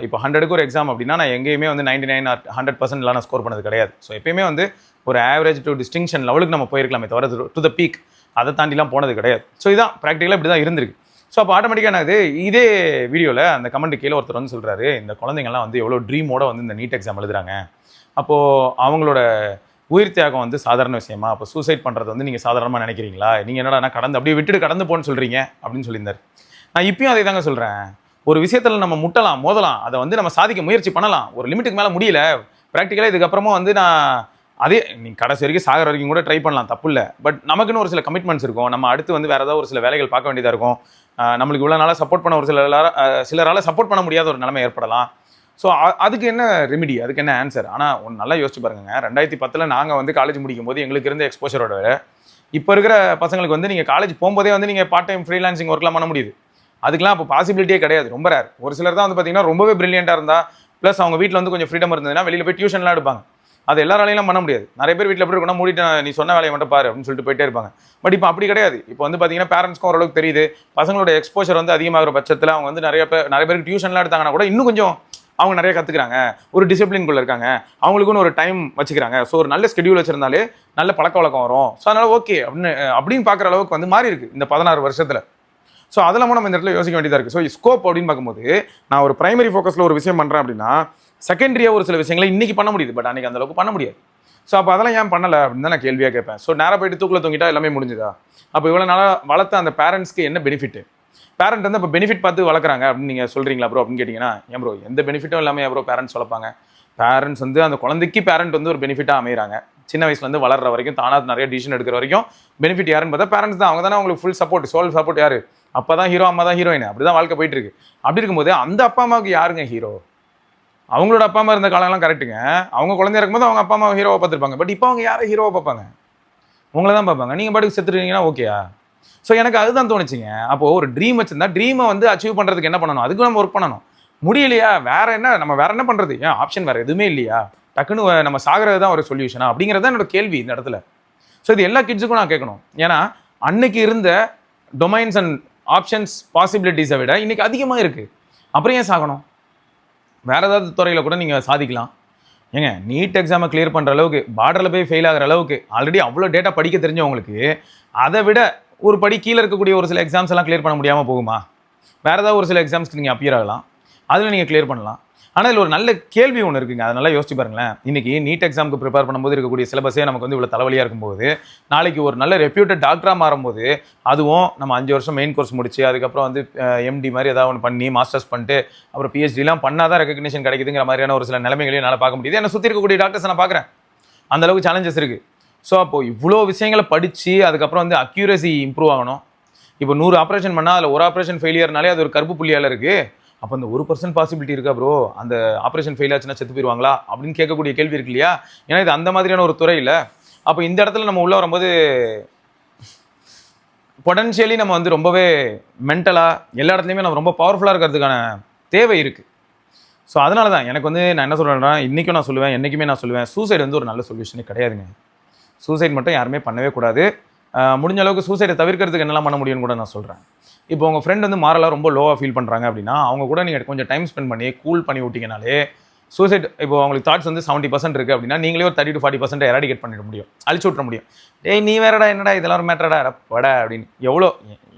இப்போ 100க்கு ஒரு எக்ஸாம் அப்படின்னா நான் எங்கேயுமே வந்து 99 ஆர் 100% நான் ஸ்கோர் பண்ணது கிடையாது. ஸோ எப்பயுமே வந்து ஒரு ஆவரேஜ் டு டிஸ்டிங்ஷன் லெவலுக்கு நம்ம போயிருக்கலாமே தவிர டு த பீக் அதை தாண்டிலாம் போனது கிடையாது. ஸோ இதான் ப்ராக்டிக்கலாக இப்படி தான் இருந்திருக்கு. ஸோ அப்போ ஆட்டோமேட்டிக்காக என்னது, இதே வீடியோவில் அந்த கமெண்ட் கீழே ஒருத்தர் வந்து சொல்கிறாரு, இந்த குழந்தைங்கள்லாம் வந்து எவ்வளோ ட்ரீமோட வந்து இந்த நீட் எக்ஸாம் எழுதுறாங்க, அப்போது அவங்களோட உயிர் தியாகம் வந்து சாதாரண விஷயமா, அப்போ சூசைட் பண்ணுறது வந்து நீங்கள் சாதாரணமாக நினைக்கிறீங்களா, நீங்கள் என்னடா கடந்து அப்படியே விட்டுட்டு கடந்து போன்னு சொல்கிறீங்க அப்படின்னு சொல்லியிருந்தார். நான் இப்பயும் அதே தாங்க சொல்கிறேன். ஒரு விஷயத்தில் நம்ம முட்டலாம், மோதலாம், அதை வந்து நம்ம சாதிக்க முயற்சி பண்ணலாம். ஒரு லிமிட்டுக்கு மேலே முடியல, ப்ராக்டிக்கலாக இதுக்கப்புறமா வந்து நான் அதே நீங்கள் கடைசி வரைக்கும் சாகிற வரைக்கும் கூட ட்ரை பண்ணலாம், தப்பு இல்லை. பட் நமக்குன்னு ஒரு சில கமிட்மெண்ட்ஸ் இருக்கும். நம்ம அடுத்து வந்து வேறு ஏதாவது ஒரு சில வேலைகள் பார்க்க வேண்டியதாக இருக்கும். நம்மளுக்கு இவ்வளோ நாளாக சப்போர்ட் பண்ண ஒரு சிலரால் சப்போர்ட் பண்ண முடியாத ஒரு நிலைமை ஏற்படலாம். ஸோ அதுக்கு என்ன ரெமிடி, அதுக்கு என்ன ஆன்சர்? ஆனால் ஒன்று நல்லா யோசிச்சு பாருங்க, 2010 நாங்கள் வந்து காலேஜ் முடிக்கும் போது எங்களுக்கு இருந்த எக்ஸ்போஷரோட இப்போ இருக்கிற பசங்களுக்கு வந்து நீங்கள் காலேஜ் போகும்போதே வந்து நீங்கள் பார்ட் டைம் ஃப்ரீலான்சிங் ஒர்க்லாம் பண்ண முடியுது. அதுக்கெலாம் இப்போ பாசிபிலிட்டியே கிடையாது, ரொம்ப ரேர். ஒரு சிலர் தான் வந்து பார்த்தீங்கன்னா ரொம்பவே பிரில்லியண்ட்டாக இருந்தால், ப்ளஸ் அவங்க வீட்டில் வந்து கொஞ்சம் ஃப்ரீடம் இருந்ததுன்னா வெளியில் போய் டியூஷன்லாம் எடுப்பாங்க. அது எல்லாராலையும் பண்ண முடியாது. நிறைய பேர் வீட்டில் எப்படி இருக்கணும், மூடிட்டு நீ சொன்ன வேலையை மட்டும் பாரு அப்படின்னு சொல்லிட்டு போயிட்டே இருப்பாங்க. பட் இப்போ அப்படி கிடையாது. இப்போ வந்து பார்த்தீங்கன்னா பேரண்ட்ஸ்க்கும் ஓரளவுக்கு தெரியுது, பசங்களோட எக்ஸ்போஷர் வந்து அதிகமாகிற பட்சத்தில் அவங்க வந்து நிறைய பேருக்கு டியூஷன்லாம் எடுத்தாங்கன்னா கூட இன்னும் கொஞ்சம் அவங்க நிறைய கற்றுக்குறாங்க, ஒரு டிசிப்ளின்குள்ளே இருக்காங்க, அவங்களுக்குன்னு ஒரு டைம் வச்சுக்கிறாங்க. ஸோ ஒரு நல்ல ஸ்கெடியூல் வச்சிருந்தாலே நல்ல பழக்க வழக்கம் வரும். ஸோ அதனால் ஓகே அப்படின்னு பார்க்குற அளவுக்கு வந்து மாறி இருக்குது இந்த 16 வருஷத்தில். ஸோ அதெல்லாம் நம்ம இந்த இடத்துல யோசிக்க வேண்டியதாக இருக்குது. ஸோ ஸ்கோப் அப்படின்னு பார்க்கும்போது நான் ஒரு பிரைமரி ஃபோக்கஸில் ஒரு விஷயம் பண்ணுறேன் அப்படின்னா செகண்டரியாக ஒரு சில விஷயங்களை இன்றைக்கி பண்ண முடியுது, பட் அன்றைக்கி அந்தளவுக்கு பண்ண முடியாது. ஸோ அப்போ அதெல்லாம் ஏன் பண்ணலை அப்படின்னு தான் நான் கேள்வியாக கேட்பேன். ஸோ நேராக போயிட்டு தூக்கில் தூங்கிட்டா எல்லாமே முடிஞ்சுதா? அப்போ இவ்வளோ நாளாக வளர்த்த அந்த பேரண்ட்ஸ்க்கு என்ன பெனிஃபிட்டு? பேரண்ட் வந்து இப்போ பெனிஃபிட் பார்த்து வளர்க்குறாங்க அப்படின்னு நீங்கள் சொல்கிறீங்களா ப்ரோ அப்படின்னு கேட்டிங்கன்னா, ஏன் ப்ரோ எந்த பெனிஃபிட்டும் இல்லாமல் என் ப்ரோ பேரண்ட்ஸ் வளர்ப்பாங்க? பேரண்ட்ஸ் வந்து அந்த குழந்தைக்கு பேரண்ட் வந்து ஒரு பெனிஃபிட்டாக அமைகிறாங்க. சின்ன வயசுலேருந்து வளர்ற வரைக்கும் தானாக நிறைய டிசிஷன் எடுக்கிற வரைக்கும் பெனிஃபிட் யாருன்னு பார்த்தா பேரண்ட்ஸ் தான். அவங்க தானே அவங்களுக்கு ஃபுல் சப்போர்ட், சோல் சப்போர்ட். யார்? அப்பா தான் ஹீரோ, அம்மா தான் ஹீரோயின். அப்படி தான் வாழ்க்கை போயிட்டு இருக்கு. அப்படி இருக்கும்போது அந்த அப்பா அம்மாவுக்கு யாருங்க ஹீரோ? அவங்களோட அப்பா அம்மா இருந்த காலம்லாம் கரெக்டுங்க. அவங்க குழந்தையா இருக்கும்போது அவங்க அப்பா அம்மா ஹீரோவை பார்த்துருப்பாங்க. பட் இப்போ அவங்க யாரை ஹீரோவை பார்ப்பாங்க? உங்களை தான் பார்ப்பாங்க. நீங்கள் பாட்டுக்கு செத்துருக்கீங்கன்னா ஓகேயா? ஸோ எனக்கு அதுதான் தோணுச்சுங்க. அப்போது ஒரு ட்ரீம் வச்சிருந்தா ட்ரீமை வந்து அச்சீவ் பண்ணுறதுக்கு என்ன பண்ணணும்? அதுக்கு நம்ம ஒர்க் பண்ணணும். முடியலையா? நம்ம வேற என்ன பண்ணுறது? ஏன் ஆப்ஷன் வேறு எதுவுமே இல்லையா? டக்குன்னு நம்ம சாகிறது தான் ஒரு சொல்யூஷனா அப்படிங்கிறது தான் என்னோட கேள்வி இந்த இடத்துல. ஸோ இது எல்லா கிட்ஸுக்கும் நான் கேட்கணும். ஏன்னா அன்னைக்கு இருந்த டொமைன்ஸ் அண்ட் ஆப்ஷன்ஸ் பாசிபிலிட்டிஸை விட இன்னைக்கு அதிகமாக இருக்குது. அப்புறம் ஏன் சாகணும்? வேறு ஏதாவது துறையில் கூட நீங்கள் சாதிக்கலாம். ஏங்க நீட் எக்ஸாமை கிளியர் பண்ணுற அளவுக்கு, பார்டரில் போய் ஃபெயில் ஆகிற அளவுக்கு ஆல்ரெடி அவ்வளோ டேட்டா படிக்க தெரிஞ்சவங்களுக்கு அதை விட ஒரு படி கீழே இருக்கக்கூடிய ஒரு சில எக்ஸாம்ஸ் எல்லாம் கிளியர் பண்ண முடியாமல் போகுமா? வேறு ஏதாவது ஒரு சில எக்ஸாம்ஸ்க்கு நீங்கள் அப்பியர் ஆகலாம், அதில் நீங்கள் கிளியர் பண்ணலாம். ஆனால் இதில் ஒரு நல்ல கேள்வி ஒன்று இருக்குங்க. அதை நல்லா யோசிச்சு பாருங்களேன். இன்றைக்கி நீட் எக்ஸாமுக்கு ப்ரிப்பேர் பண்ணும்போது இருக்கக்கூடிய சிலபஸே நமக்கு வந்து இவ்வளோ தலைவலியாக இருக்கும்போது, நாளைக்கு ஒரு நல்ல ரெப்யூட்டட் டாக்டராக மாறும்போது, அதுவும் நம்ம 5 வருஷம் மெயின் கோர்ஸ் முடிச்சு அதுக்கப்புறம் வந்து எம்டி மாதிரி ஏதாவது ஒன்று பண்ணி மாஸ்டர்ஸ் பண்ணிட்டு அப்புறம் பிஹெச்டிலாம் பண்ணால் தான் ரெகக்னிஷன் கிடைக்குதுங்கிற மாதிரியான ஒரு சில நிலைமைகளையும் என்னால் பார்க்க முடியுது. என்னை சுற்றி இருக்கக்கூடிய டாக்டர்ஸ் நான் பார்க்குறேன். அந்தளவுக்கு சேலஞ்சஸ் இருக்குது. ஸோ அப்போது இவ்வளோ விஷயங்களை படித்து அதுக்கப்புறம் வந்து அக்யூரசி இம்ப்ரூவ் ஆகணும். இப்போ 100 ஆப்ரேஷன் பண்ணால் அதில் ஒரு ஆப்ரேஷன் ஃபெயிலியர்னாலே அது ஒரு கருப்பு புள்ளியால் இருக்குது. அப்போ அந்த 1% பாசிபிலிட்டி இருக்கா ப்ரோ? அந்த ஆப்ரேஷன் ஃபெயில் ஆச்சுன்னா செத்து போயிடுவாங்களா அப்படின்னு கேட்கக்கூடிய கேள்வி இருக்கு இல்லையா? ஏன்னா இது அந்த மாதிரியான ஒரு துறை இல்லை. அப்போ இந்த இடத்துல நம்ம உள்ளே வரும்போது பொட்டன்ஷியலி நம்ம வந்து ரொம்பவே மென்டலாக எல்லா இடத்துலையுமே நம்ம ரொம்ப பவர்ஃபுல்லாக இருக்கிறதுக்கான தேவை இருக்குது. ஸோ அதனால தான் எனக்கு வந்து நான் என்ன சொல்கிறேன்னா, இன்றைக்கும் நான் சொல்லுவேன், என்றைக்குமே நான் சொல்லுவேன், சூசைட் வந்து ஒரு நல்ல சொல்யூஷனே கிடையாதுங்க. சூசைட் மட்டும் யாருமே பண்ணவே கூடாது. முடிஞ்ச அளவுக்கு சூசைடை தவிர்க்கிறதுக்கு என்னெல்லாம் பண்ண முடியும்னு கூட நான் சொல்கிறேன். இப்போ உங்கள் ஃப்ரெண்ட் வந்து மாரலாக ரொம்ப லோவாக ஃபீல் பண்ணுறாங்க அப்படின்னா, அவங்க கூட நீங்கள் கொஞ்சம் டைம் ஸ்பெண்ட் பண்ணி கூல் பண்ணி விட்டிங்கனாலே சூசைட், இப்போ அவங்களுக்கு தாட்ஸ் வந்து 70% இருக்குது அப்படின்னா நீங்களே ஒரு 30 to 40% எராடிகேட் பண்ணிட முடியும், அழிச்சு விட்ற முடியும். டேய் நீ வேறடா, என்னடா இதெல்லாம் ஒரு மேட்டரடா படா அப்படின்னு. எவ்வளோ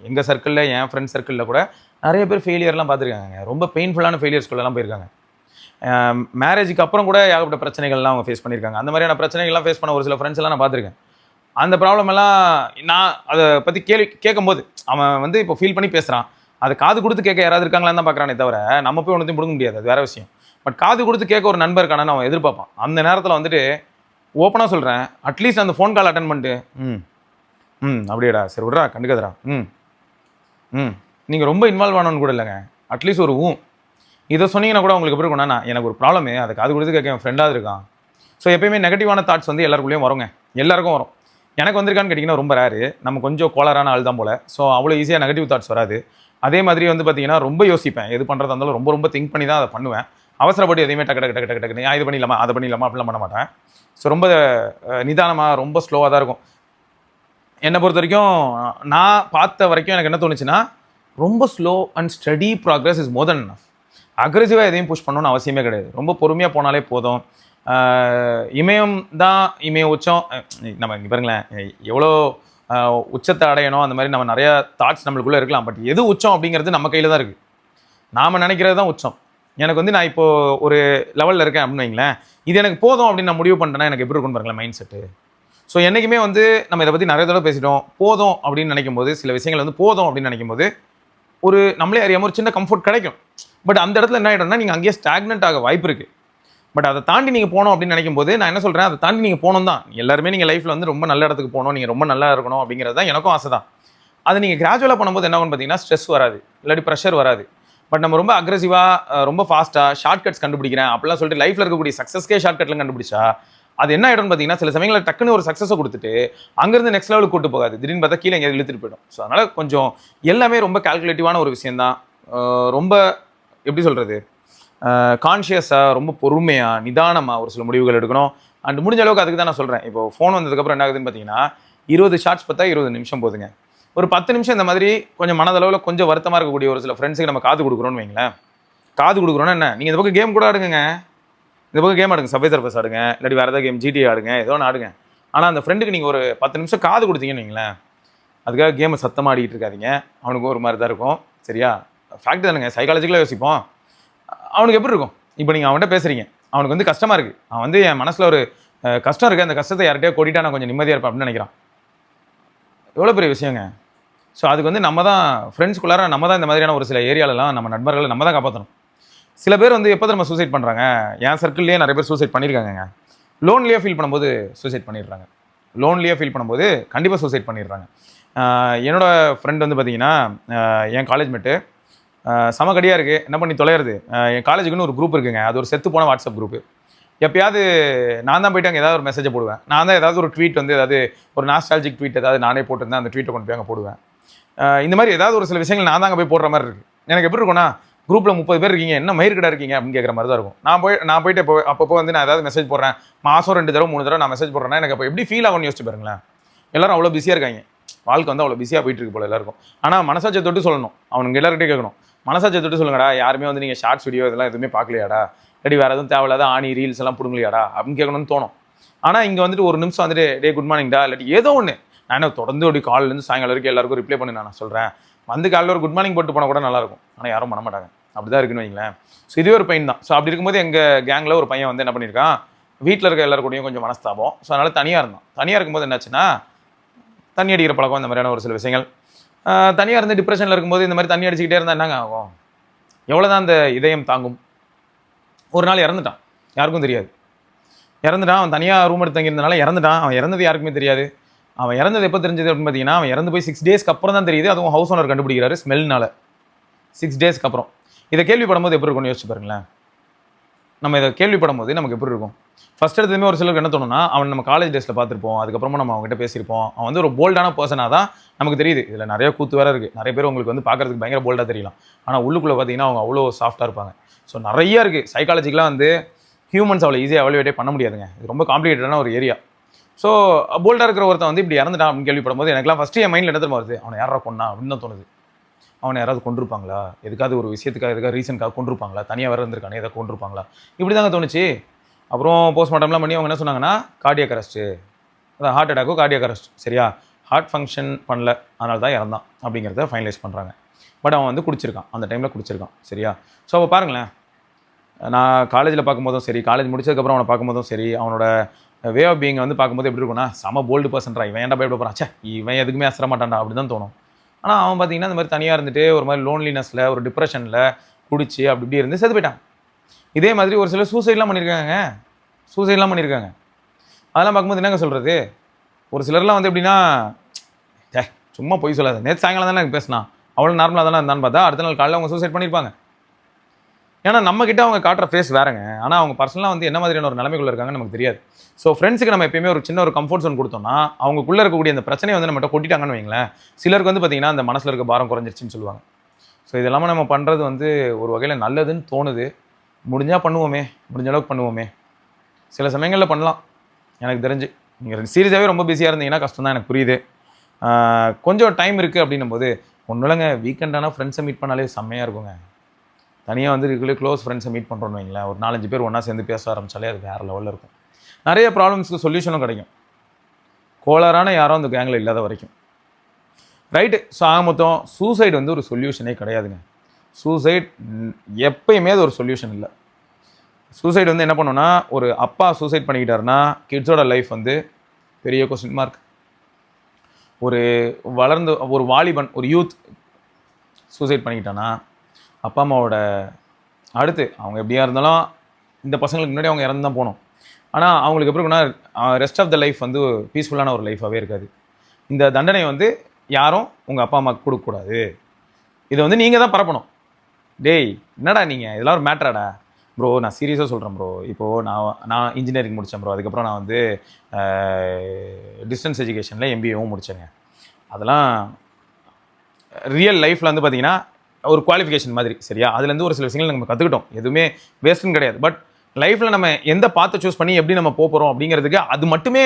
எங்கள் சர்க்கிளில், என் ஃப்ரெண்ட் சர்க்கிளில் கூட நிறைய பேர் ஃபெயிலியர்லாம் பார்த்துருக்காங்க. ரொம்ப பெயின்ஃபுல்லான ஃபெயிலியர்ஸ்குள்ளெல்லாம் போயிருக்காங்க. மேரேஜுக்கு அப்புறம் கூட ஏகப்பட்ட பிரச்சனைகள்லாம் அவங்க ஃபேஸ் பண்ணியிருக்காங்க. அந்த மாதிரியான பிரச்சனைகள்லாம் ஃபேஸ் பண்ண ஒரு சில ஃப்ரெண்ட்ஸ் எல்லாம் நான் பார்த்துருக்கேன். அந்த ப்ராப்ளம் எல்லாம் நான் அதை பற்றி கேட்கும்போது அவன் வந்து இப்போ ஃபீல் பண்ணி பேசுகிறான். அதை காது கொடுத்து கேட்க யாராவது இருக்காங்களான்னு தான் பார்க்குறானே தவிர நம்ம போய் ஒன்றுத்தையும் கொடுக்க முடியாது, அது வேறு விஷயம். பட் காது கொடுத்து கேட்க ஒரு நண்பர் இருக்கானு அவன் எதிர்பார்ப்பான். அந்த நேரத்தில் வந்துட்டு ஓப்பனாக சொல்கிறேன், அட்லீஸ்ட் அந்த ஃபோன் கால் அட்டன் பண்ணிட்டு அப்படியேடா சரி விட்றா கண்டுக்காதரா நீங்கள் ரொம்ப இன்வால்வ் ஆனோன்னு கூட இல்லைங்க, அட்லீஸ்ட் ஒரு இதை சொன்னீங்கன்னா கூட உங்களுக்கு எப்படி இருக்கும்னா, எனக்கு ஒரு ப்ராப்ளமே அதை காது கொடுத்து கேட்க என் ஃப்ரெண்டாக இருக்கான். ஸோ எப்பயுமே நெகட்டிவான தாட்ஸ் வந்து எல்லாருக்குள்ளேயும் வருங்க, எல்லாருக்கும் வரும். எனக்கு வந்திருக்கான்னு கேட்டிங்கன்னா ரொம்ப ரேரு. நம்ம கொஞ்சம் கோளாறான ஆள் தான் போல். ஸோ அவ்வளோ ஈஸியாக நெகட்டிவ் தாட்ஸ் வராது. அதே மாதிரி வந்து பார்த்தீங்கன்னா ரொம்ப யோசிப்பேன், எது பண்ணுறதா இருந்தாலும் ரொம்ப ரொம்ப திங்க் பண்ணி தான் அதை பண்ணுவேன். அவசரப்பட்டு எதையுமே டக்கு இது பண்ணிடலாமா அதை பண்ணிடலாமா அப்படிலாம் பண்ண மாட்டேன். ஸோ ரொம்ப நிதானமாக ரொம்ப ஸ்லோவாக தான் இருக்கும். என்னை பொறுத்த வரைக்கும் நான் பார்த்த வரைக்கும் எனக்கு என்ன தோணுச்சுன்னா, ரொம்ப slow and steady progress is more than enough. அக்ரெசிவாக எதையும் புஷ் பண்ணணும்னு அவசியமே கிடையாது. ரொம்ப பொறுமையாக போனாலே போதும். இமயம் தான் இமயம் உச்சம். நம்ம இங்கே பாருங்களேன், எவ்வளோ உச்சத்தை அடையணும் அந்த மாதிரி நம்ம நிறையா தாட்ஸ் நம்மளுக்குள்ளே இருக்கலாம். பட் எது உச்சம் அப்படிங்கிறது நம்ம கையில் தான் இருக்குது. நாம் நினைக்கிறது தான் உச்சம். எனக்கு வந்து நான் இப்போது ஒரு லெவலில் இருக்கேன் அப்படின்னு வைங்களேன், இது எனக்கு போதும் அப்படின்னு நான் முடிவு பண்ணிட்டேன்னா எனக்கு எப்படி இருக்குன்னு பாருங்களேன் மைண்ட் செட்டு. ஸோ என்றைக்குமே வந்து நம்ம இதை பற்றி நிறைய தடவை பேசிட்டோம். போதும் அப்படின்னு நினைக்கும் போது, சில விஷயங்கள் வந்து போதும் அப்படின்னு நினைக்கும் போது ஒரு நம்மளே அறியாமல் ஒரு சின்ன கம்ஃபர்ட் கிடைக்கும். பட் அந்த இடத்துல என்ன ஆகிடும்னா நீங்கள் அங்கேயே ஸ்டாக்னெண்ட் ஆக வாய்ப்பு இருக்குது. பட் அதை தாண்டி நீங்கள் போகணும் அப்படின்னு நினைக்கும் போது நான் என்ன சொல்கிறேன், அதை தாண்டி நீங்கள் போகணும் தான். எல்லாருமே நீங்கள் லைஃப்பில் வந்து ரொம்ப நல்ல இடத்துக்கு போகணும், நீங்கள் ரொம்ப நல்லா இருக்கணும் அப்படிங்கிறது தான் எனக்கும் ஆசை தான். அதை நீங்கள் கிராஜுவலாக பண்ணும்போது என்ன ஆகும்னு பார்த்தீங்கன்னா, ஸ்ட்ரெஸ் வராது, இல்லாட்டி ப்ரெஷர் வராது. பட் நம்ம ரொம்ப அக்ரெசிவாக ரொம்ப ஃபாஸ்ட்டாக ஷார்ட் கட்ஸ் கண்டுபிடிக்கிறேன் அப்படிலாம் சொல்லிட்டு லைஃப்பில் இருக்கக்கூடிய சக்ஸஸ்க்கே ஷார்ட் கட்லாம் கண்டுபிடிச்சா அது என்ன ஆகிடும்னு பார்த்தீங்கன்னா, சில சமயங்களில் டக்குன்னு ஒரு சக்ஸஸை கொடுத்துட்டு அங்கேருந்து நெக்ஸ்ட் லெவலுக்கு கூட்டு போகாது, திடீர்னு பார்த்தா கீழே எங்கேயாவது இழுத்துட்டு போயிடும். ஸோ அதனால் கொஞ்சம் எல்லாமே ரொம்ப கால்குலேட்டிவான ஒரு விஷயந்தான். ரொம்ப எப்படி சொல்கிறது, கான்ஷியஸாக ரொம்ப பொறுமையாக நிதானமாக ஒரு சில முடிவுகள் எடுக்கணும். அண்ட் முடிஞ்ச அளவுக்கு அதுக்கு தான் நான் சொல்கிறேன். இப்போ ஃபோன் வந்ததுக்கப்புறம் என்ன ஆகுதுன்னு பார்த்தீங்கன்னா, 20 ஷார்ட்ஸ் பார்த்தா 20 நிமிஷம் போதுங்க. ஒரு 10 நிமிஷம் இந்த மாதிரி கொஞ்சம் மனதளவில் கொஞ்சம் வருத்தமாக இருக்கக்கூடிய ஒரு சில ஃப்ரெண்ட்ஸுக்கு நம்ம காது கொடுக்குறோன்னு வைங்களேன். காது கொடுக்குறோன்னா என்ன, நீங்கள் இந்த பக்கம் கேம் கூட ஆடுங்க, இந்த பக்கம் கேம் ஆடுங்க, சப்வே சர்ஃபேஸ் ஆடுங்க, இல்லாட்டி வேறு ஏதாவது கேம் ஜிடிஏ ஆடுங்க, ஏதோ ஒன்று ஆடுங்க. ஆனால் அந்த ஃப்ரெண்டுக்கு நீங்கள் ஒரு 10 நிமிஷம் காது கொடுத்தீங்கன்னு வைங்களேன், அதுக்காக கேமை சத்தமாக ஆடிக்கிட்டு இருக்காதிங்க. அவனுக்கும் ஒரு மாதிரி தான் இருக்கும். சரியா? ஃபேக்ட் தானுங்க, சைக்காலஜிக்கலாக யோசிப்போம். அவனுக்கு எப்படி இருக்கும், இப்போ நீங்கள் அவன்கிட்ட பேசுகிறீங்க, அவனுக்கு வந்து கஷ்டமாக இருக்குது, அவன் வந்து என் மனசில் ஒரு கஷ்டம் இருக்குது, அந்த கஷ்டத்தை யார்கிட்டயோ கொட்டிட்டா நான் கொஞ்சம் நிம்மதியாக இருப்பேன் அப்படின்னு நினைக்கிறான். எவ்வளோ பெரிய விஷயங்க. ஸோ அதுக்கு வந்து நம்ம தான் ஃப்ரெண்ட்ஸ்குள்ளார நம்ம தான் இந்த மாதிரியான ஒரு சில ஏரியாலலாம் நம்ம நண்பர்களை நம்ம தான் காப்பாற்றணும். சில பேர் வந்து எப்போ நம்ம சூசைட் பண்ணுறாங்க, என் சர்க்கிள்லேயே நிறைய பேர் சூசைட் பண்ணியிருக்காங்க. லோன்லியாக ஃபீல் பண்ணும்போது சூசைட் பண்ணிடுறாங்க. லோன்லியாக ஃபீல் பண்ணும்போது கண்டிப்பாக சூசைட் பண்ணிடுறாங்க. என்னோட ஃப்ரெண்ட் வந்து பார்த்தீங்கன்னா என் காலேஜ் மேட்டு சமக்கடியாக இருக்குது, என்ன பண்ணி தொலைகிறது. என் காலேஜுக்குன்னு ஒரு குரூப் இருக்குங்க, அது ஒரு செத்து போன வாட்ஸ்அப் குரூப்பு. எப்பயாவது நான் தான் போய்ட்டு அங்கே ஏதாவது ஒரு மெசேஜை போடுவேன். நான் தான் ஏதாவது ஒரு ட்வீட் வந்து ஏதாவது ஒரு நாஸ்டாலஜிக் ட்வீட் ஏதாவது நானே போட்டிருந்தேன், அந்த ட்வீட்டை கொண்டு போய் அங்கே போடுவேன். இந்த மாதிரி ஏதாவது ஒரு சில விஷயங்கள் நான் தான் அங்கே போய் போடுற மாதிரி இருக்குது. எனக்கு எப்படி இருக்கும்னா, குரூப்பில் 30 பேர் இருக்கீங்க, என்ன மயிர்கடா இருக்கீங்க அப்படின்னு கேட்குற மாதிரி தான் இருக்கும். நான் போயிட்டு அப்பப்போ வந்து நான் ஏதாவது மெசேஜ் போடுறேன், மாதம் 2 தடவை 3 தடவை நான் மெசேஜ் போடுறேன்னா எனக்கு அப்போ எப்படி ஃபீல் ஆகும்னு யோசிச்சு பாருங்களேன். எல்லாரும் அவ்வளோ பிஸியாக இருக்காங்க, வாழ்க்கை வந்து அவ்வளோ பிஸியாக போயிட்டு இருக்கு போல எல்லாருக்கும். ஆனால் மனசாட்சியை தொட்டு சொல்லணும், அவனுங்க எல்லார்கிட்டே கேட்கணும், மனசாட்சியை தொட்டு சொல்லுங்கடா, யாருமே வந்து நீங்கள் ஷார்ட்ஸ் வீடியோ இதெல்லாம் எதுவுமே பார்க்கலையாடா, இல்லாட்டி வேறு எதுவும் தேவையில்லாத ஆணி ரீல்ஸ் எல்லாம் பிடுங்கலையாடா அப்படின்னு கேட்கணும்னு தோணும். ஆனால் இங்கே வந்துட்டு ஒரு நிமிஷம் வந்துட்டு டே குட் மார்னிங்டா, இல்லாட்டி ஏதோ ஒன்று நான் தொடர்ந்து அப்படி காலிலேருந்து சாயங்காலம் வரைக்கும் எல்லாருக்கும் ரிப்ளை பண்ணி நான் சொல்கிறேன். வந்து காலையில் ஒரு குட் மார்னிங் போட்டு போனால் கூட நல்லாயிருக்கும். ஆனால் யாரும் பண்ண மாட்டாங்க, அப்படி தான் இருக்குன்னு வைங்களேன். ஸோ இதுவே ஒரு பையன் தான். ஸோ அப்படி இருக்கும்போது எங்கள் கேங்கில் ஒரு பையன் வந்து என்ன பண்ணியிருக்கான், வீட்டில் இருக்க எல்லாருக்கூடையும் கொஞ்சம் மனஸ்தாபம். ஸோ அதனால் தனியாக இருந்தான். தனியாக இருக்கும்போது என்னாச்சுன்னா, தண்ணி அடிக்கிற பழக்கம், இந்த மாதிரியான ஒரு சில விஷயங்கள். தனியாக இருந்து டிப்ரெஷனில் இருக்கும்போது இந்த மாதிரி தண்ணி அடிச்சுக்கிட்டே இருந்தால் என்னங்க ஆகும், எவ்வளோ தான் அந்த இதயம் தாங்கும். ஒரு நாள் இறந்துட்டான், யாருக்கும் தெரியாது. இறந்துட்டான், அவன் தனியாக ரூம் எடுத்து தங்கியிருந்தனால இறந்துட்டான். அவன் இறந்தது யாருக்குமே தெரியாது. அவன் இறந்தது எப்போ தெரிஞ்சது அப்படின்னு பார்த்தீங்கன்னா, அவன் இறந்து போய் 6 டேஸ்க்கு அப்புறம் தான் தெரியுது. அதுவும் ஹவுஸ் ஓனர் கண்டுபிடிக்கிறாரு ஸ்மெல்னால. 6 டேஸ்க்கு அப்புறம். இதை கேள்விப்படும் போது எப்படி இருக்கும்னு யோசிச்சு பாருங்களேன். நம்ம இதை கேள்விப்படும் போது நமக்கு எப்படி இருக்கும். ஃபர்ஸ்ட் எடுத்ததுமே ஒரு சிலருக்கு என்ன தோணுன்னா, அவன் நம்ம காலேஜ் டேஸில் பார்த்துருப்போம், அதுக்கப்புறமா நம்ம அவங்ககிட்ட பேசியிருப்போம், அவன் வந்து ஒரு போல்டான பர்சனாக தான் நமக்கு தெரியுது. இதில் நிறைய கூத்து வேறு இருக்குது. நிறைய பேர் உங்களுக்கு வந்து பார்க்குறதுக்கு பயங்கர போல்டாக தெரியலாம், ஆனால் உள்ளுக்குள்ளே பார்த்தீங்கன்னா அவங்க அவ்வளோ சாஃப்டாக இருப்பாங்க. ஸோ நிறைய இருக்குது. சைக்காலஜிக்கெலாம் வந்து ஹியூமன்ஸ் அவ்வளோ ஈஸியாக எவாலுவேட்டே பண்ண முடியாதுங்க. இது ரொம்ப காம்ப்ளிகேட்டடான ஒரு ஏரியா. ஸோ போல்டாக இருக்கிற ஒருத்தன் வந்து இப்படி இறந்துட்டான் அப்படின்னு கேள்விப்படும் போது எனக்குலாம் ஃபஸ்ட்டு என் மைண்டில் என்ன தெரியுமா வருது, அவனை யாரா கொண்டா அப்படின்னு தான் தோணுது. அவனை யாராவது கொண்டிருப்பாங்களா, எதுக்காவது ஒரு விஷயத்துக்காக எதுக்காக ரீசனுக்காக கொண்டிருப்பாங்களா, தனியாக வேறு இருந்திருக்கானே எதாவது கொண்டிருப்பாங்களா, இப்படி தாங்க தோணுச்சு. அப்புறம் போஸ்ட்மார்ட்டம்லாம் பண்ணி அவங்க என்ன சொன்னாங்கன்னா, கார்டியாக் அரெஸ்ட்டு, அதான் ஹார்ட் அட்டாக்கோ கார்டியாக் அரெஸ்ட், சரியா, ஹார்ட் ஃபங்க்ஷன் பண்ணல, அதனால தான் இறந்தான் அப்படிங்கிறத ஃபைனலைஸ் பண்ணுறாங்க. பட் அவன் வந்து குடிச்சிருக்கான், அந்த டைமில் குடிச்சிருக்கான், சரியா. ஸோ அப்போ பாருங்களேன், நான் காலேஜில் பார்க்கும்போதும் சரி, காலேஜ் முடிச்சதுக்கப்புறம் அவனை பார்க்கும்போதும் சரி, அவனோட வே ஆஃப் பீயிங்கை வந்து பார்க்கும்போது எப்படி இருக்கும்னா, செம போல்டு பர்சன்டா, இவன் ஏன்டா பயப்பட போகிறான், சே இவன் எதுக்குமே அசர மாட்டான்டா அப்படி தான் தோணும். ஆனால் அவன் பார்த்தீங்கன்னா இந்த மாதிரி தனியாக இருந்துட்டு ஒரு மாதிரி லோன்லினஸில் ஒரு டிப்ரெஷனில் குடிச்சு அப்படி இப்படி இருந்து செத்து போயிட்டான். இதே மாதிரி ஒரு சிலர் சூசைட்லாம் பண்ணியிருக்காங்க. அதெல்லாம் பார்க்கும்போது என்னங்க சொல்கிறது, ஒரு சிலர்லாம் வந்து எப்படின்னா, ஏ சும்மா போய் சொல்லாது, நேற்று சாயங்காலம் தானே எனக்கு பேசினா, அவ்வளோ நார்மலாக தானே இருந்தான்னு பார்த்தா அடுத்த நாள் காலையில் அவங்க சூசைட் பண்ணியிருப்பாங்க. ஏன்னா நம்மக்கிட்ட அவங்க காட்டுற ஃபேஸ் வேறுங்க, ஆனால் அவங்க பர்சனலாக வந்து என்ன மாதிரியான ஒரு நிலைமைக்குள்ளே இருக்காங்கன்னு நமக்கு தெரியாது. ஸோ ஃப்ரெண்ட்ஸுக்கு நம்ம எப்பயுமே ஒரு சின்ன ஒரு கம்ஃபர்ட் ஜோன் கொடுத்தோம்னா, அவங்களுக்குள்ளே இருக்கக்கூடிய அந்த பிரச்சனையை வந்து நம்மகிட்ட கொட்டிட்டாங்கன்னு வைங்களேன், சிலருக்கு வந்து பார்த்திங்கன்னா அந்த மனசில் இருக்க பாரம் குறைஞ்சிருச்சுன்னு சொல்லுவாங்க. ஸோ இதெல்லாமே நம்ம பண்ணுறது வந்து ஒரு வகையில் நல்லதுன்னு தோணுது. முடிஞ்சால் பண்ணுவோமே, முடிஞ்ச அளவுக்கு பண்ணுவோமே. சில சமயங்களில் பண்ணலாம் எனக்கு தெரிஞ்சு. நீங்கள் சீரியஸாகவே ரொம்ப பிஸியாக இருந்தீங்கன்னா கஷ்டம் தான், எனக்கு புரியுது. கொஞ்சம் டைம் இருக்குது அப்படின்னும் போது ஒன்றும் இல்லைங்க, வீக்கெண்டானால் ஃப்ரெண்ட்ஸை மீட் பண்ணாலே செம்மையாக இருக்குங்க. தனியாக வந்து இதுக்குள்ளே க்ளோஸ் ஃப்ரெண்ட்ஸை மீட் பண்ணுறோன்னு வைங்களேன், ஒரு 4-5 பேர் ஒன்றா சேர்ந்து பேச ஆரம்பித்தாலே அது வேறு லெவலில் இருக்கும். நிறைய ப்ராப்ளம்ஸ்க்கு சொல்யூஷனும் கிடைக்கும், கோளாறான யாரும் அந்த கேங்கில் இல்லாத வரைக்கும். ரைட்டு. ஸோ ஆக மொத்தம் சூசைட் வந்து ஒரு சொல்யூஷனே கிடையாதுங்க. சூசைட் எப்பயுமே அது ஒரு சொல்யூஷன் இல்லை. சூசைட் வந்து என்ன பண்ணோன்னா, ஒரு அப்பா சூசைட் பண்ணிக்கிட்டாருன்னா கிட்ஸோட லைஃப் வந்து பெரிய கொஸ்டின் மார்க். ஒரு வளர்ந்து ஒரு வாலிபன், ஒரு யூத் சூசைட் பண்ணிக்கிட்டான்னா அப்பா அம்மாவோட அடுத்து அவங்க எப்படியா இருந்தாலும் இந்த பசங்களுக்கு முன்னாடி அவங்க இறந்து தான் போகணும். ஆனால் அவங்களுக்கு எப்படி இருக்குன்னா, ரெஸ்ட் ஆஃப் த லைஃப் வந்து பீஸ்ஃபுல்லான ஒரு லைஃபாகவே இருக்காது. இந்த தண்டனை வந்து யாரும் உங்கள் அப்பா அம்மாவுக்கு கொடுக்கக்கூடாது. இதை வந்து நீங்கள் தான் பரப்பணும். டேய் என்னடா நீங்கள் இதெல்லாம் ஒரு மேட்ராடா ப்ரோ, நான் சீரியஸாக சொல்கிறேன் ப்ரோ. இப்போது நான் இன்ஜினியரிங் முடித்தேன் ப்ரோ, அதுக்கப்புறம் நான் வந்து டிஸ்டன்ஸ் எஜுகேஷனில் MBAவும் முடித்தேங்க. அதெல்லாம் ரியல் லைஃப்பில் வந்து பார்த்திங்கன்னா ஒரு குவாலிஃபிகேஷன் மாதிரி, சரியா. அதுலேருந்து ஒரு சில விஷயங்கள் நம்ம கற்றுக்கிட்டோம், எதுவுமே வேஸ்ட்டுன்னு கிடையாது. பட் லைஃப்பில் நம்ம எந்த பாத்தை சூஸ் பண்ணி எப்படி நம்ம போகிறோம் அப்படிங்கிறதுக்கு அது மட்டுமே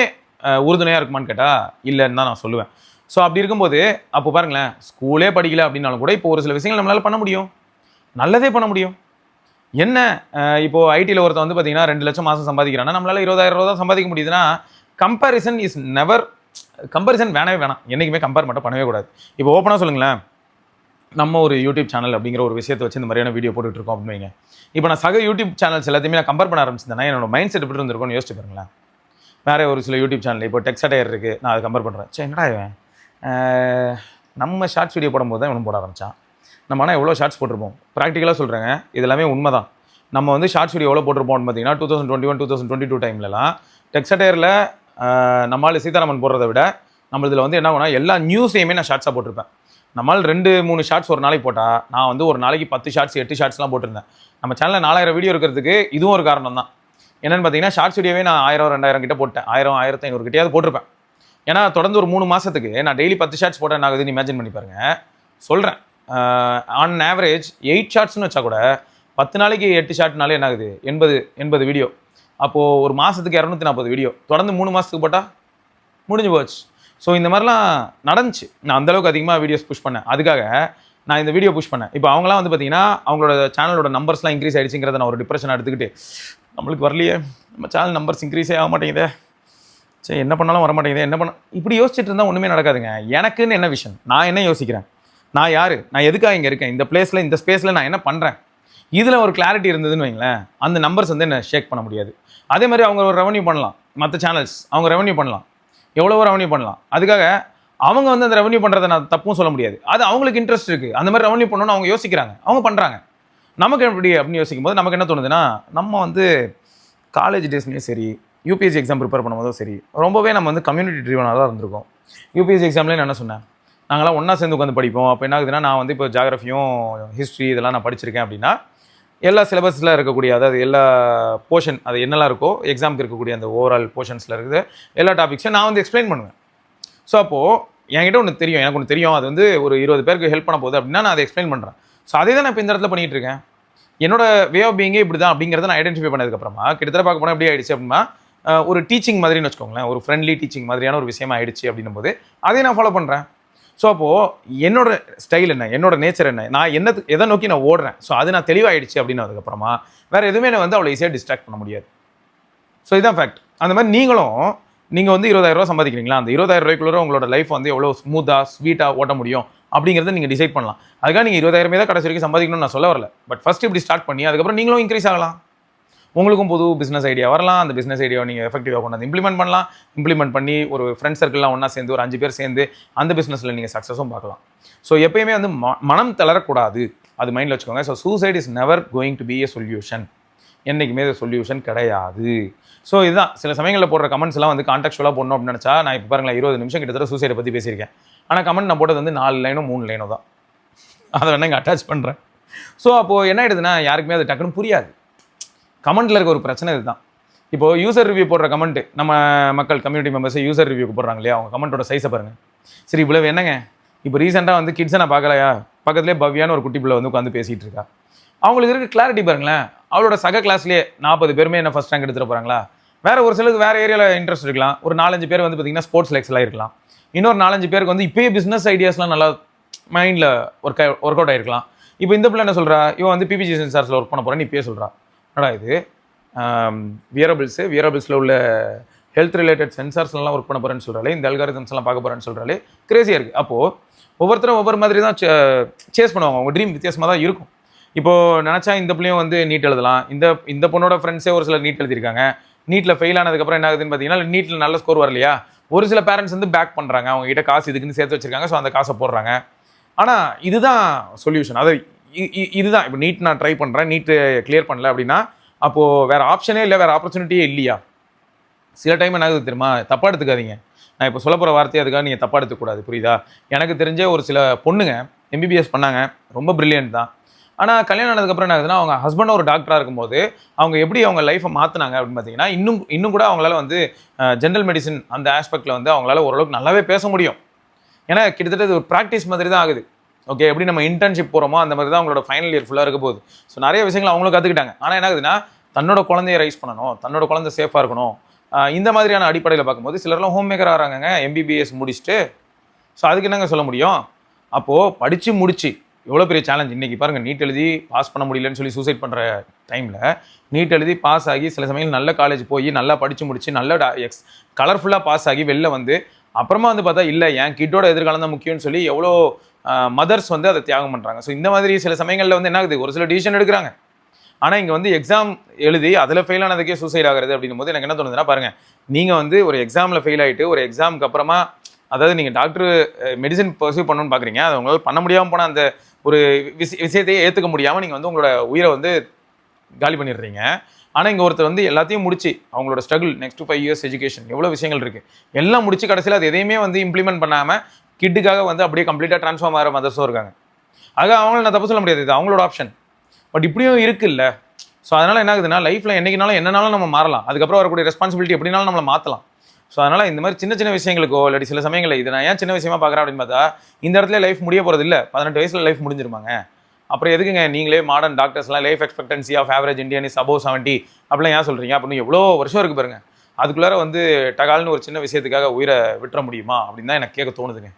உறுதுணையாக இருக்குமான்னு கேட்டால் இல்லைன்னு தான் நான் சொல்லுவேன். ஸோ அப்படி இருக்கும்போது அப்போ பாருங்களேன், ஸ்கூலே படிக்கல அப்படின்னாலும் கூட இப்போ ஒரு சில விஷயங்கள் நம்மளால் பண்ண முடியும், நல்லதே பண்ண முடியும். என்ன இப்போது ஐடியில் ஒருத்தன் வந்து பார்த்தீங்கன்னா 2 லட்சம் மாதம் சம்பாதிக்கிறான்னா நம்மளால் 20,000 ரூபா தான் சம்பாதிக்க முடியுதுன்னா, கம்பேரிசன் இஸ் நெவர், கம்பேரிசன் வேணவே வேணாம், என்றைக்குமே கம்பேர் மட்டும் பண்ணவே கூடாது. இப்போ ஓப்பனாக சொல்லுங்களேன், நம்ம ஒரு யூடியூப் சேனல் அப்படிங்கிற ஒரு விஷயத்தை வச்சு இந்த மாதிரியான வீடியோ போட்டுட்ருக்கோம் அப்படின்னு வைங்க. இப்போ நான் சக யூடியூப் சேனல்ஸ் எல்லாத்தையுமே நான் கம்பேர் பண்ண ஆரம்பிச்சிருந்தேன்னா என்னோட மைண்ட் செட் எப்படி இருந்திருக்கும்னு யோசிச்சு பாருங்களேன். வேறு ஒரு சில யூடியூப் சேனல் இப்போ டெக்ஸடையர் இருக்குது, நான் அதை கம்பேர் பண்ணுறேன். சரி என்னடா இவன் நம்ம ஷார்ட்ஸ் வீடியோ போடும்போது தான் இவனும் போட ஆரம்பித்தான். நம்ம ஆனால் எவ்வளோ ஷார்ட்ஸ் போட்டிருப்போம். ப்ராக்டிக்கலாக சொல்கிறேங்க, இது எல்லாமே உண்மை தான். நம்ம வந்து ஷார்ட்ஸ் வீடியோ எவ்வளோ போட்டிருப்போம்னு பார்த்தீங்கன்னா 2021 2022 டைம்லலாம் டெக்ஸடையரில் நம்மளால் சீதாராமன் போடுறத விட நம்மளதில் வந்து என்ன ஆகுனா எல்லா நியூஸையுமே நான் ஷார்ட்ஸாக போட்டிருப்பேன். நம்மளால் 2-3 ஷார்ட்ஸ் ஒரு நாளைக்கு போட்டால் நான் வந்து ஒரு நாளைக்கு 10 ஷார்ட்ஸ் 8 ஷார்ட்ஸ்லாம் போட்டிருந்தேன். நம்ம சேனலில் 4000 வீடியோ இருக்கிறதுக்கு இதுவும் ஒரு காரணம் தான். என்னென்னு பார்த்தீங்கன்னா ஷார்ட்ஸ் வீடியோவே நான் 1000-2000 கிட்ட போட்டேன், 1000-1500 கிட்டையாவது போட்டிருப்பேன். ஏன்னா தொடர்ந்து ஒரு 3 மாதத்துக்கு நான் டெய்லி 10 ஷார்ட்ஸ் போட்டேன் ஆகுதுன்னு இமேஜின் பண்ணி பாருங்கள். சொல்கிறேன், ஆன் ஆவரேஜ் 8 ஷார்ட்ஸ்னு வச்சா கூட 10 நாளைக்கு 8 ஷார்ட்னாலே என்ன ஆகுது, 80 வீடியோ. அப்போது ஒரு மாதத்துக்கு 240 வீடியோ தொடர்ந்து 3 மாதத்துக்கு போட்டால் முடிஞ்சு போச்சு. ஸோ இந்த மாதிரிலாம் நடந்துச்சு. நான் அந்தளவுக்கு அதிகமாக வீடியோஸ் புஷ் பண்ணேன். அதுக்காக நான் இந்த வீடியோ புஷ் பண்ணேன். இப்போ அவங்களாம் வந்து பார்த்தீங்கன்னா அவங்களோட சேனலோட நம்பர்ஸ்லாம் இன்க்ரீஸ் ஆகிடுச்சுங்கிறத நான் ஒரு டிப்ரெஷன் எடுத்துக்கிட்டு நம்மளுக்கு வரலையே, நம்ம சேனல் நம்பர்ஸ் இன்க்ரீஸே ஆக மாட்டேங்குதே, சரி என்ன பண்ணாலும் வர மாட்டேங்குது, என்ன பண்ண இப்படி யோசிச்சுட்டு இருந்தால் ஒன்றுமே நடக்காதுங்க. எனக்குன்னு என்ன விஷன், நான் என்ன யோசிக்கிறேன், நான் யார், நான் எதுக்காக இங்கே இருக்கேன், இந்த பிளேஸில் இந்த ஸ்பேஸில் நான் என்ன பண்ணுறேன், இதில் ஒரு கிளாரிட்டி இருந்ததுன்னு வைங்களேன், அந்த நம்பர்ஸ் வந்து என்ன ஷேக் பண்ண முடியாது. அதே மாதிரி அவங்க ஒரு ரெவன்யூ பண்ணலாம், மற்ற சேனல்ஸ் அவங்க ரெவன்யூ பண்ணலாம், எவ்வளவோ ரெவன்யூ பண்ணலாம். அதுக்காக அவங்க வந்து அந்த ரெவன்யூ பண்ணுறதை நான் தப்பும் சொல்ல முடியாது. அது அவங்களுக்கு இன்ட்ரெஸ்ட் இருக்குது, அந்த மாதிரி ரெவன்யூ பண்ணணும்னு அவங்க யோசிக்கிறாங்க, அவங்க பண்ணுறாங்க. நமக்கு எப்படி அப்படின்னு யோசிக்கும் போது நமக்கு என்ன தோணுதுன்னா, நம்ம வந்து காலேஜ் டேஸ்லேயும் சரி, யூபிஎஸ்சி எக்ஸாம் ப்ரிப்பேர் பண்ணும்போதும் சரி, ரொம்பவே நம்ம வந்து கம்யூனிட்டி ட்ரிவனாக தான் இருந்திருக்கோம். யூபிஎஸ்சி எக்ஸாம்லேயே நான் என்ன சொன்னேன், நாங்களாம் ஒன்றா சேர்ந்து உட்காந்து படிப்போம். அப்போ என்ன ஆகுதுன்னா, நான் வந்து இப்போ ஜாகிரஃபியும் ஹிஸ்ட்ரி இதெல்லாம் நான் படிச்சிருக்கேன் அப்படின்னா, எல்லா சிலபஸில் இருக்கக்கூடிய அதாவது எல்லா போர்ஷன் அது என்னெல்லாம் இருக்கோ எக்ஸாமுக்கு இருக்கக்கூடிய அந்த ஓவரால் போர்ஷன்ஸில் இருக்குது எல்லா டாபிக்ஸும் நான் வந்து எக்ஸ்பிளைன் பண்ணுவேன். ஸோ அப்போது என்கிட்ட ஒன்று தெரியும், எனக்கு ஒன்று தெரியும், அது வந்து ஒரு 20 பேருக்கு ஹெல்ப் பண்ண போகுது அப்படின்னா நான் அதை எக்ஸ்பிளைன் பண்ணுறேன். ஸோ அதே தான் நான் இப்போ இந்த இடத்துல பண்ணிகிட்டு இருக்கேன். என்னோட வே ஆஃப் பீயிங்கே இப்படி தான் அப்படிங்கிறத நான் ஐடென்டிஃபை பண்ணதுக்கப்புறமா கிட்டத்தட்ட பார்க்க போனால் எப்படி ஆகிடுச்சு அப்படின்னா, ஒரு டீச்சிங் மாதிரின்னு வச்சுக்கோங்களேன், ஒரு ஃப்ரெண்ட்லி டீச்சிங் மாதிரியான ஒரு விஷயமா ஆகிடுச்சு அப்படின்னும் போது அதே நான் ஃபாலோ பண்ணுறேன். ஸோ அப்போது என்னோட ஸ்டைல் என்ன, என்னோட நேச்சர் என்ன, நான் எதை நோக்கி நான் ஓடுறேன், ஸோ அது நான் தெளிவாகிடுச்சு அப்படின்னு அதுக்கப்புறமா வேறு எதுவுமே நான் வந்து அவ்வளோ ஈஸியாக டிஸ்ட்ராக்ட் பண்ண முடியாது. ஸோ இதுதான் ஃபேக்ட். அந்த மாதிரி நீங்கள் வந்து 20,000 ரூபா சம்பாதிக்கிறீங்களா, அந்த 20,000 ரூபாய்க்குள்ளே உங்களோட லைஃப் வந்து எவ்வளோ ஸ்மூத்தாக ஸ்வீட்டாக ஓட்ட முடியும் அப்படிங்கிறத நீங்கள் டிசைட் பண்ணலாம். அதுக்காக நீங்கள் 20,000 தான் கடைசி வரைக்கும் சம்பாதிக்கணும்னு நான் சொல்ல வரல. பட் ஃபஸ்ட் இப்படி ஸ்டார்ட் பண்ணி அதுக்கப்புறம் நீங்களும் இன்க்ரீஸ் ஆகலாம். உங்களுக்கும் புது பிஸ்னஸ் ஐடியா வரலாம், அந்த பிஸ்னஸ் ஐடியாவை நீங்கள் எஃபெக்டிவாக கொண்டு வந்து இம்ப்ளிமெண்ட் பண்ணி ஒரு ஃப்ரெண்ட் சர்க்கிள்லாம் ஒன்றா சேர்ந்து ஒரு 5 பேர் சேர்ந்து அந்த பிஸ்னஸில் நீங்கள் சக்ஸஸும் பார்க்கலாம். ஸோ எப்பயுமே வந்து மனம் தளரக்கூடாது, அது மைண்டில் வச்சுக்கோங்க. So suicide is never going to be a solution, என்றைக்குமே அது சொல்யூஷன் கிடையாது. ஸோ இதுதான் சில சமயங்களில் போடுற கமெண்ட்ஸ் எல்லாம் வந்து கான்டெக்சுவலாக போடணும் அப்படின்னு நினச்சா, நான் இப்போ பாருங்களேன் 20 நிமிஷம் கிட்டத்தட்ட சூசைடை பற்றி பேசியிருக்கேன். ஆனால் கமெண்ட் நான் போட்டது வந்து 4 லைனோ 3 லைனோ தான், அதை வேணா இங்கே அட்டாச் பண்ணுறேன். ஸோ அப்போது என்ன ஆகிடுதுன்னா, யாருக்குமே அது டக்குன்னு புரியாது. கமெண்ட்டில் இருக்க ஒரு பிரச்சனை இதுதான். இப்போது யூசர் ரிவ்யூ போடுற கமெண்ட், நம்ம மக்கள் கம்யூனிட்டி மெம்பர்ஸை யூசர் ரிவ்யூக்கு போடுறாங்க இல்லையா, அவங்க கமெண்ட்டோட சைஸை பாருங்கள். சரி இவ்வளவு என்னங்க, இப்போ ரீசெண்டாக வந்து கிட்ஸை நான் பார்க்கலையா, பக்கத்துலேயே பவ்யான்னு ஒரு குட்டி பிள்ளை வந்து உட்காந்து பேசிகிட்டு இருக்கா. அவங்களுக்கு இருக்க கிளாரிட்டி பாருங்களேன். அவளோட சக கிளாஸ்லேயே 40 பேருமே என்ன ஃபஸ்ட் ரேங்க் எடுத்துகிட்டு போகிறாங்களா. வேறு ஒரு சிலருக்கு வேறு ஏரியாவில் இன்ட்ரெஸ்ட் இருக்கலாம். ஒரு 4-5 பேர் வந்து பார்த்திங்கன்னா ஸ்போர்ட்ஸில் எக்ஸலாக இருக்கலாம். இன்னொரு 4-5 பேருக்கு வந்து இப்போயே பிஸ்னஸ் ஐடியாஸ்லாம் நல்லா மைண்டில் ஒர்க் அவுட் ஆகிருக்கலாம். இப்போ இந்த பிள்ளை என்ன சொல்கிறா, இவன் வந்து பிபிஜி சென்சார்ஸில் ஒர்க் பண்ண போகிறேன்னு இப்போயே சொல்கிறா. என்னடா இது, வியரபிள்ஸில் உள்ள ஹெல்த் ரிலேட்டட் சென்சார்ஸ்லாம் ஒர்க் பண்ண போகிறேன்னு சொல்கிறாலே, இந்த அல்காரிதம்ஸ்லாம் பார்க்க போகிறேன்னு சொல்கிறாலே, கிரேசியாக இருக்குது. அப்போது ஒவ்வொருத்தரும் ஒவ்வொரு மாதிரி தான் சேஸ் பண்ணுவாங்க. அவங்க ட்ரீம் வித்தியாசமாக தான் இருக்கும். இப்போது நினச்சா இந்த பிள்ளையும் வந்து நீட் எழுதலாம். இந்த பொண்ணோட ஃப்ரெண்ட்ஸே ஒரு சிலர் நீட் எழுதியிருக்காங்க. நீட்டில் ஃபெயில் ஆனதுக்கப்புறம் என்ன ஆகுதுன்னு பார்த்தீங்கன்னா, நீட்டில் நல்ல ஸ்கோர் வரலையா, ஒரு சில பேரண்ட்ஸ் வந்து பேக் பண்ணுறாங்க, அவங்க கிட்ட காசு இதுக்குன்னு சேர்த்து வச்சுருக்காங்க. ஸோ அந்த காசை போடுறாங்க. ஆனால் இதுதான் சொல்யூஷன். அது இதுதான். இப்போ நீட் நான் ட்ரை பண்ணுறேன், நீட்டு கிளியர் பண்ணல அப்படின்னா அப்போது வேறு ஆப்ஷனே இல்லை, வேறு ஆப்பர்ச்சுனிட்டியே இல்லையா. சில டைம் என்ன ஆகுது தெரியுமா, தப்பாக எடுத்துக்காதீங்க. நான் இப்போ சொல்ல போகிற வார்த்தையை அதுக்காக நீங்கள் தப்பாக எடுத்துக்கூடாது, புரியுதா. எனக்கு தெரிஞ்ச ஒரு சில பொண்ணுங்க எம்பிபிஎஸ் பண்ணாங்க, ரொம்ப பிரில்லியன்ட் தான். ஆனால் கல்யாணம் ஆனதுக்கப்புறம் என்ன ஆகுதுன்னா, அவங்க ஹஸ்பண்டும் ஒரு டாக்டராக இருக்கும்போது அவங்க எப்படி அவங்க லைஃப்பை மாற்றினாங்க அப்படின்னு பார்த்தீங்கன்னா, இன்னும் கூட அவங்களால வந்து ஜென்ரல் மெடிசன் அந்த ஆஸ்பெக்டில் வந்து அவங்களால ஓரளவுக்கு நல்லாவே பேச முடியும். ஏன்னா கிட்டத்தட்ட இது ஒரு ப்ராக்டிஸ் மாதிரி தான் ஆகுது. ஓகே, எப்படி நம்ம இன்டர்ன்ஷிப் போகிறோமோ அந்த மாதிரி தான் அவங்களோட ஃபைனல் இயர் ஃபுல்லாக இருக்க போகுது. ஸோ நிறைய விஷயங்கள் அவங்களும் கற்றுக்கிட்டாங்க. ஆனால் என்ன ஆகுதுன்னா, தன்னோட குழந்தைய ரைஸ் பண்ணணும், தன்னோட குழந்தை சேஃபாக இருக்கணும், இந்த மாதிரியான அடிப்படையில் பார்க்கும்போது சிலர்லாம் ஹோம் மேக்கர் ஆகிறாங்க எம்பிபிஎஸ் முடிச்சுட்டு. ஸோ அதுக்கு என்னங்க சொல்ல முடியும். அப்போது படித்து முடிச்சு எவ்வளோ பெரிய சேலஞ்ச். இன்றைக்கி பாருங்கள், நீட் எழுதி பாஸ் பண்ண முடியலன்னு சொல்லி சூசைட் பண்ணுற டைமில் நீட் எழுதி பாஸ் ஆகி சில சமயம் நல்ல காலேஜ் போய் நல்லா படித்து முடிச்சு நல்ல கலர்ஃபுல்லாக பாஸ் ஆகி வெளில வந்து அப்புறமா வந்து பார்த்தா இல்லை என் கிட்டோட எதிர்காலம் தான் முக்கியம்னு சொல்லி எவ்வளோ மதர்ஸ் வந்து அதை தியாகம் பண்ணுறாங்க. ஸோ இந்த மாதிரி சில சமயங்களில் வந்து என்ன ஆகுது, ஒரு சில டிசிஷன் எடுக்கிறாங்க. ஆனால் இங்கே வந்து எக்ஸாம் எழுதி அதில் ஃபெயில் ஆனதுக்கே சூசைட் ஆகிறது அப்படின்னும் போது எனக்கு என்ன தோணுதுன்னா பாருங்கள், நீங்கள் வந்து ஒரு எக்ஸாமில் ஃபெயில் ஆகிட்டு ஒரு எக்ஸாமுக்கு அப்புறமா, அதாவது நீங்கள் டாக்டர் மெடிசன் பர்சியூ பண்ணணும்னு பார்க்குறீங்க, அதை உங்களால் பண்ண முடியாமல் போனால் அந்த ஒரு விஷயத்தையே ஏற்றுக்க முடியாமல் நீங்கள் வந்து உங்களோட உயிரை வந்து காலி பண்ணிடுறீங்க. ஆனால் இங்கே ஒருத்தர் வந்து எல்லாத்தையும் முடிச்சு அவங்களோட ஸ்ட்ரகிள் நெக்ஸ்ட் 5 இயர்ஸ் எஜுகேஷன் எவ்வளோ விஷயங்கள் இருக்குது எல்லாம் முடிச்சு கடைசியில் அது எதையுமே வந்து இம்ப்ளிமெண்ட் பண்ணாமல் கிட்டுக்காக வந்து அப்படியே கம்ப்ளீட்டாக ட்ரான்ஸ்ஃபார்ம் ஆகிற மதர்ஸும் இருக்காங்க. ஆக அவங்கள நான் தப்பு சொல்ல முடியாது, இது அவங்களோட ஆப்ஷன். பட் இப்படியும் இருக்குல்ல. ஸோ அதனால் என்ன ஆகுதுன்னா, லைஃப்பில் என்றைக்குனாலும் என்னனாலும் நம்ம மாறலாம், அதுக்கப்புறம் வரக்கூடிய ரெஸ்பான்சிபிலிட்டி எப்படினாலும் நம்மளை மாற்றலாம். ஸோ அதனால் இந்த மாதிரி சின்ன சின்ன விஷயங்களுக்கோ இல்லாட்டி சில சமயங்களில் இதை நான் ஏன் சின்ன விஷயமா பார்க்குறேன் அப்படின்னு பார்த்தா, இந்த இடத்துல லைஃப் முடிய போகிறது இல்லை. 18 வயசில் லைஃப் முடிஞ்சிருமாங்க. அப்புறம் எதுக்குங்க நீங்களே மாடர்ன் டாக்டர்ஸ்லாம் life expectancy of average Indian is above 70 அப்படிலாம் ஏன் சொல்கிறீங்க? அப்படின்னு எவ்வளோ வருஷம் இருக்குது பாருங்க. அதுக்குள்ளார வந்து டகால்னு ஒரு சின்ன விஷயத்துக்காக உயிரை விட்டுற முடியுமா அப்படின்னு தான் எனக்கு கேட்க தோணுதுங்க.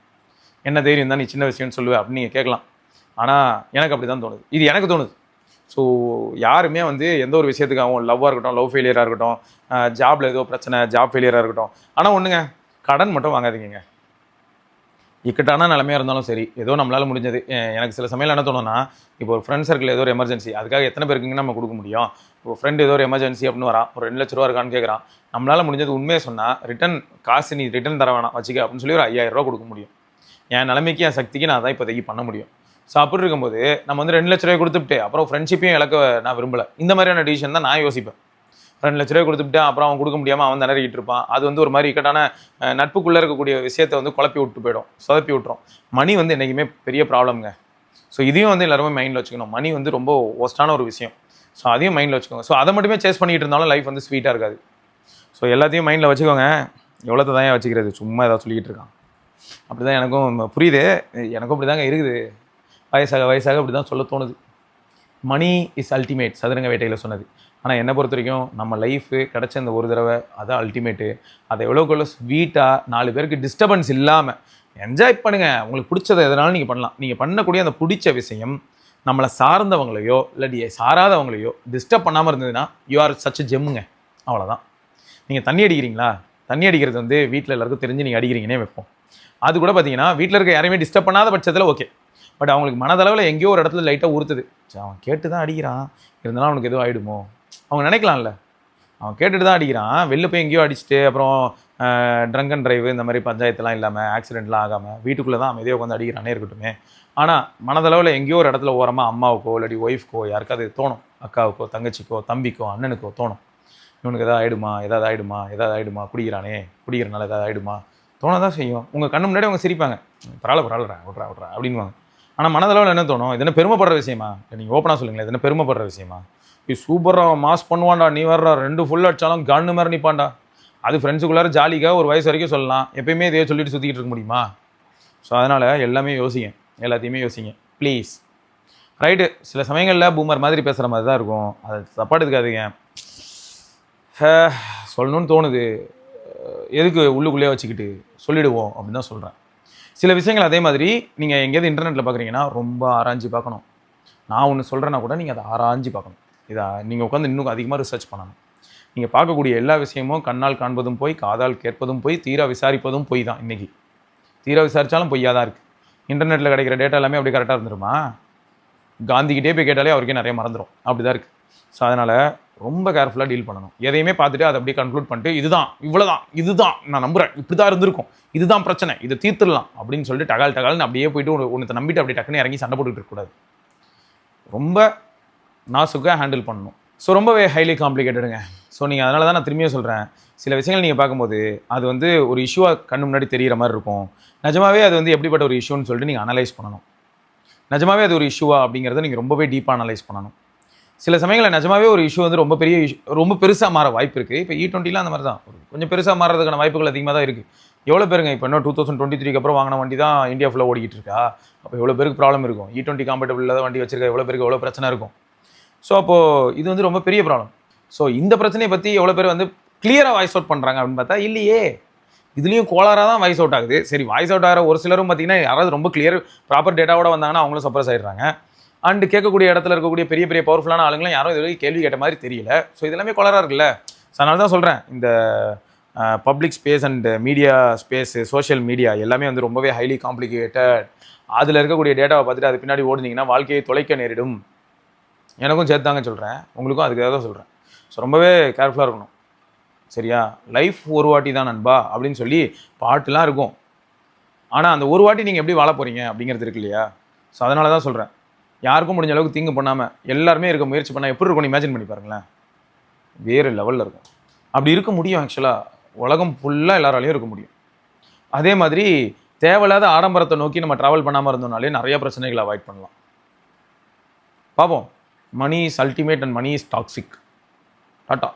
என்ன தைரியம் தான் நீ சின்ன விஷயம்னு சொல்லுவேன் அப்படின்னு நீங்கள் கேட்கலாம். ஆனால் எனக்கு அப்படி தான் தோணுது, இது எனக்கு தோணுது. ஸோ யாருமே வந்து எந்த ஒரு விஷயத்துக்காகவும், லவ்வாக இருக்கட்டும், லவ் ஃபெயிலியராக இருக்கட்டும், ஜாபில் ஏதோ பிரச்சனை, ஜாப் ஃபெயிலியராக இருக்கட்டும், ஆனால் ஒன்றுங்க, கடன் மட்டும் வாங்காதீங்க. இக்கட்டான நிலைமையாக இருந்தாலும் சரி, ஏதோ நம்மளால் முடிஞ்சது. எனக்கு சில சமயம் என்ன தோணுன்னா, இப்போ ஒரு ஃப்ரெண்ட் சர்க்கிள் ஏதோ ஒரு எமர்ஜென்சி, அதுக்காக எத்தனை பேருக்குங்க நம்ம கொடுக்க முடியும்? இப்போ ஃப்ரெண்டு ஏதோ ஒரு எமர்ஜென்சி அப்படின்னு வரான், ஒரு 2 லட்ச ரூபா இருக்கான்னு கேட்குறான். நம்மளால் முடிஞ்சது உண்மையை சொன்னால் ரிட்டன் காசு நீ ரிட்டன் தர வேணாம் வச்சுக்க அப்படின்னு சொல்லி ஒரு 5000 ரூபா கொடுக்க முடியும். என் நிலைமைக்கு என் சக்திக்கு நான் தான் இப்போதைக்கு பண்ண முடியும். ஸோ அப்படி இருக்கும்போது நம்ம வந்து 2 லட்ச ரூபாய் கொடுத்துட்டு அப்புறம் ஃப்ரெண்ட்ஷிப்பையும் இழக்க நான் விரும்பலை. இந்த மாதிரியான டிசிஷன் தான் நான் யோசிப்பேன். 2 லட்ச ரூபாய் கொடுத்துட்டு அப்புறம் அவன் கொடுக்க முடியாமல் அவன் திணறிக்கிட்டு இருப்பான். அது வந்து ஒரு மாதிரி இக்கட்டான நட்புக்குள்ளே இருக்கக்கூடிய விஷயத்தை வந்து குழப்பி விட்டு போயிடும், சொதப்பி விட்டுரும். மணி வந்து என்றைக்குமே பெரிய ப்ராப்ளம்ங்க. ஸோ இதையும் வந்து எல்லாருமே மைண்டில் வச்சுக்கணும். மணி வந்து ரொம்ப ஒஸ்ட்டான ஒரு விஷயம். ஸோ அதையும் மைண்டில் வச்சுக்கோங்க. ஸோ அதை மட்டுமே சேஸ் பண்ணிகிட்டு இருந்தாலும் லைஃப் வந்து ஸ்வீட்டாக இருக்காது. ஸோ எல்லாத்தையும் மைண்டில் வச்சுக்கோங்க. எவ்வளோத்தை தான் வச்சுக்கிறது, சும்மா ஏதாவது சொல்லிக்கிட்டு இருக்கான். அப்படி தான் எனக்கும் புரியுது, எனக்கும் அப்படி தாங்க இருக்குது. வயசாக வயசாக அப்படி தான் சொல்ல தோணுது. மணி இஸ் அல்டிமேட், சதுரங்க வேட்டையில் சொன்னது. ஆனால் என்னை பொறுத்த வரைக்கும் நம்ம லைஃபு கிடச்ச இந்த ஒரு தடவை அதான் அல்டிமேட்டு. அதை எவ்வளோக்குள்ள ஸ்வீட்டாக 4 பேருக்கு டிஸ்டர்பன்ஸ் இல்லாமல் என்ஜாய் பண்ணுங்கள். உங்களுக்கு பிடிச்சதை எதனாலும் நீங்கள் பண்ணலாம். நீங்கள் பண்ணக்கூடிய அந்த பிடிச்ச விஷயம் நம்மளை சார்ந்தவங்களையோ இல்லாட்டி சாராதவங்களையோ டிஸ்டர்ப் பண்ணாமல் இருந்ததுன்னா யூ ஆர் சச் ஜெம்முங்க. அவ்வளோதான். நீங்கள் தண்ணி அடிக்கிறீங்களா, தண்ணி அடிக்கிறது வந்து வீட்டில் எல்லாருக்கும் தெரிஞ்சு நீங்கள் அடிக்கிறீங்கன்னே வைப்போம். அது கூட பார்த்தீங்கன்னா வீட்டில் இருக்க யாரையுமே டிஸ்டர்ப் பண்ணாத பட்சத்தில் ஓகே. பட் அவங்களுக்கு மனதளவில் எங்கேயோ ஒரு இடத்துல லைட்டாக ஊற்றுது, அவன் கேட்டு தான் அடிக்கிறான், இருந்தாலும் அவனுக்கு எதுவும் ஆகிடுமோ அவங்க நினைக்கலாம்ல. அவன் கேட்டுட்டு தான் அடிக்கிறான், வெளில போய் எங்கேயோ அடிச்சுட்டு அப்புறம் ட்ரங்க் அண்ட் ட்ரைவ் இந்த மாதிரி பஞ்சாயத்துலாம் இல்லாமல் ஆக்சிடென்ட்லாம் ஆகாமல் வீட்டுக்குள்ளே தான் அமைதியாக உட்காந்து அடிக்கிறானே இருக்கட்டுமே. ஆனால் மனதளவில் எங்கேயோ ஒரு இடத்துல ஓரமாக அம்மாவுக்கோ இல்லாட்டி ஒய்ஃப்க்கோ யாருக்காவது தோணும், அக்காவுக்கோ தங்கச்சிக்கோ தம்பிக்கோ அண்ணனுக்கோ தோணும், இவனுக்கு எதாவது ஆகிடுமா, எதாவது ஆகிடுமா, குடிக்கிறனால எதாவது ஆகிடுமா, தோண தான் செய்யும். உங்கள் கண்ணு முன்னாடி அவங்க சிரிப்பாங்க, பரவாயில்ல விட்றா அப்படின்வாங்க. ஆனால் மனதளவில் என்ன தோணும், இது என்ன பெருமைப்படுற விஷயமா? நீங்கள் ஓப்பனாக சொல்லுங்களேன், இது என்ன பெருமைப்படுற விஷயமா? சூப்பராக மாஸ் பண்ணுவான்டா, நீ வர்றா 2 ஃபுல் அடிச்சாலும் கன்னு மாதிரி நிற்பான்டா. அது ஃப்ரெண்ட்ஸுக்குள்ளார ஜாலிக்காக ஒரு வயசு வரைக்கும் சொல்லலாம், எப்பயுமே இதையே சொல்லிட்டு சுற்றிக்கிட்டு இருக்க முடியுமா? ஸோ அதனால் எல்லாமே யோசிங்க, எல்லாத்தையுமே யோசிங்க ப்ளீஸ். ரைட்டு, சில சமயங்களில் பூமர் மாதிரி பேசுகிற மாதிரி தான் இருக்கும், அதை தப்பாக எடுத்துக்காதீங்க. சொல்லணும்னு தோணுது, எதுக்கு உள்ளுக்குள்ளேயே வச்சுக்கிட்டு சொல்லிவிடுவோம் அப்படின்னு தான் சொல்கிறேன். சில விஷயங்கள் அதே மாதிரி நீங்கள் எங்கேயாவது இன்டர்நெட்டில் பார்க்குறீங்கன்னா ரொம்ப ஆராய்ச்சி பார்க்கணும். நான் ஒன்று சொல்கிறேன்னா கூட நீங்கள் அதை ஆராய்ச்சி பார்க்கணும். இதை நீங்கள் உட்காந்து இன்னும் அதிகமாக ரிசர்ச் பண்ணணும். நீங்கள் பார்க்கக்கூடிய எல்லா விஷயமும் கண்ணால் காண்பதும் போய், காதால் கேட்பதும் போய், தீரா விசாரிப்பதும் போய் தான். இன்றைக்கி தீரா விசாரித்தாலும் பொய்யாக தான் இருக்குது. இன்டர்நெட்டில் கிடைக்கிற டேட்டா எல்லாமே அப்படி கரெக்டாக இருந்துருமா? காந்திக்கிட்டே போய் கேட்டாலே அவருக்கே நிறைய மறந்துடும், அப்படி தான் இருக்குது. ஸோ அதனால் ரொம்ப கேர்ஃபுல்லாக டீல் பண்ணணும். எதையுமே பார்த்துட்டு அதை அப்படியே கன்க்ளூட் பண்ணிட்டு இதுதான் இவ்வளோதான் இதுதான் நான் நம்புகிறேன், இப்படி தான் இருந்திருக்கும், இதுதான் பிரச்சனை, இதை தீர்த்துடலாம் அப்படின்னு சொல்லிட்டு டகால்னு அப்படியே போயிட்டு ஒன்றத்தை நம்பிட்டு அப்படியே டக்குன்னு இறங்கி சண்டை போட்டுக்கிட்டு இருக்கக்கூடாது. ரொம்ப நாசுக்காக ஹேண்டில் பண்ணணும். ஸோ ரொம்பவே ஹைலி காம்ப்ளிகேட்டடுங்க. ஸோ நீங்கள் அதனால தான் நான் திரும்பியும் சொல்கிறேன், சில விஷயங்கள் நீங்கள் பார்க்கும்போது அது வந்து ஒரு இஷ்யூவாக கண்ணு முன்னாடி தெரிகிற மாதிரி இருக்கும். நிஜமாவே அது வந்து எப்படிப்பட்ட ஒரு இஷ்யூன்னு சொல்லிட்டு நீங்கள் அனலைஸ் பண்ணணும். நிஜமாவே அது ஒரு இஷ்யூவா அப்படிங்கிறத நீங்கள் ரொம்பவே டீப்பாக அனலைஸ் பண்ணணும். சில சமயங்களில் நிஜமாவே ஒரு இஷ்யூ வந்து ரொம்ப பெரிய இஷ்யூ, ரொம்ப பெருசாக மாற வாய்ப்பு இருக்குது. இப்போ E20லாம் அந்த மாதிரி தான் கொஞ்சம் பெருசாக மாறதுக்கான வாய்ப்புகள் அதிகமாக தான் இருக்குது. எவ்வளோ பேருங்க இப்போ இன்னும் 2023க்கு அப்புறம் வாங்கின வண்டி தான் இந்தியா ஃபுல்லாக ஓடிக்கிட்டு இருக்கா? அப்போ எவ்வளோ பேருக்கு ப்ராப்ளம் இருக்கும்? E20 காம்பேட்டபிள் இல்லாத வண்டி வச்சிருக்க எவ்வளோ பேருக்கு எவ்வளோ பிரச்சனை இருக்கும்? ஸோ அப்போது இது வந்து ரொம்ப பெரிய ப்ராப்ளம். ஸோ இந்த பிரச்சனையை பற்றி எவ்வளோ பேர் வந்து கிளியராக வாய்ஸ் அவுட் பண்ணுறாங்க அப்படின்னு பார்த்தா இல்லையே. இதுலேயும் கோளாராக தான் வாய்ஸ் அவுட் ஆகுது. சரி, வாய்ஸ் அவுட் ஆகிற ஒரு சிலரும் பார்த்தீங்கன்னா யாராவது ரொம்ப கிளியர் ப்ராப்பர் டேட்டாவோட வந்தாங்கன்னா அவங்களும் சப்ரஸ் ஆகிடுறாங்க. அண்டு கேட்கக்கூடிய இடத்துல இருக்கக்கூடிய பெரிய பெரிய பவர்ஃபுல்லான ஆளுங்களும் யாரும் இது வரைக்கும் கேள்வி கேட்ட மாதிரி தெரியல. ஸோ இதெல்லாமே கோளாராக இருக்குல்ல. ஸோ அதனால தான் சொல்கிறேன், இந்த public space and media space, social media எல்லாமே வந்து ரொம்பவே ஹைலி காம்ப்ளிகேட்டட். அதில் இருக்கக்கூடிய டேட்டாவை பார்த்துட்டு அது பின்னாடி ஓடுனீங்கன்னா வாழ்க்கையை தொலைக்க நேரிடும். எனக்கும் சேர்த்தாங்க சொல்கிறேன், உங்களுக்கும் அதுக்காக தான் சொல்கிறேன். ஸோ ரொம்பவே கேர்ஃபுல்லாக இருக்கணும். சரியா? லைஃப் ஒரு வாட்டி தான் நண்பா அப்படின்னு சொல்லி பாட்டுலாம் இருக்கும். ஆனால் அந்த ஒரு வாட்டி நீங்கள் எப்படி வாழ போகிறீங்க அப்படிங்கிறது இருக்கு இல்லையா? ஸோ அதனால தான் சொல்கிறேன், யாருக்கும் முடிஞ்ச அளவுக்கு தீங்கு பண்ணாமல் எல்லாருமே இருக்க முயற்சி பண்ணால் எப்படி இருக்கும்னு இமேஜின் பண்ணி பாருங்களேன். வேறு லெவலில் இருக்கும். அப்படி இருக்க முடியும் ஆக்சுவலாக. உலகம் ஃபுல்லாக எல்லாராலையும் இருக்க முடியும். அதே மாதிரி தேவையில்லாத ஆடம்பரத்தை நோக்கி நம்ம ட்ராவல் பண்ணாமல் இருந்தோம்னாலே நிறைய பிரச்சனைகளை அவாய்ட் பண்ணலாம். பார்ப்போம். Money is ultimate and money is toxic. Tata.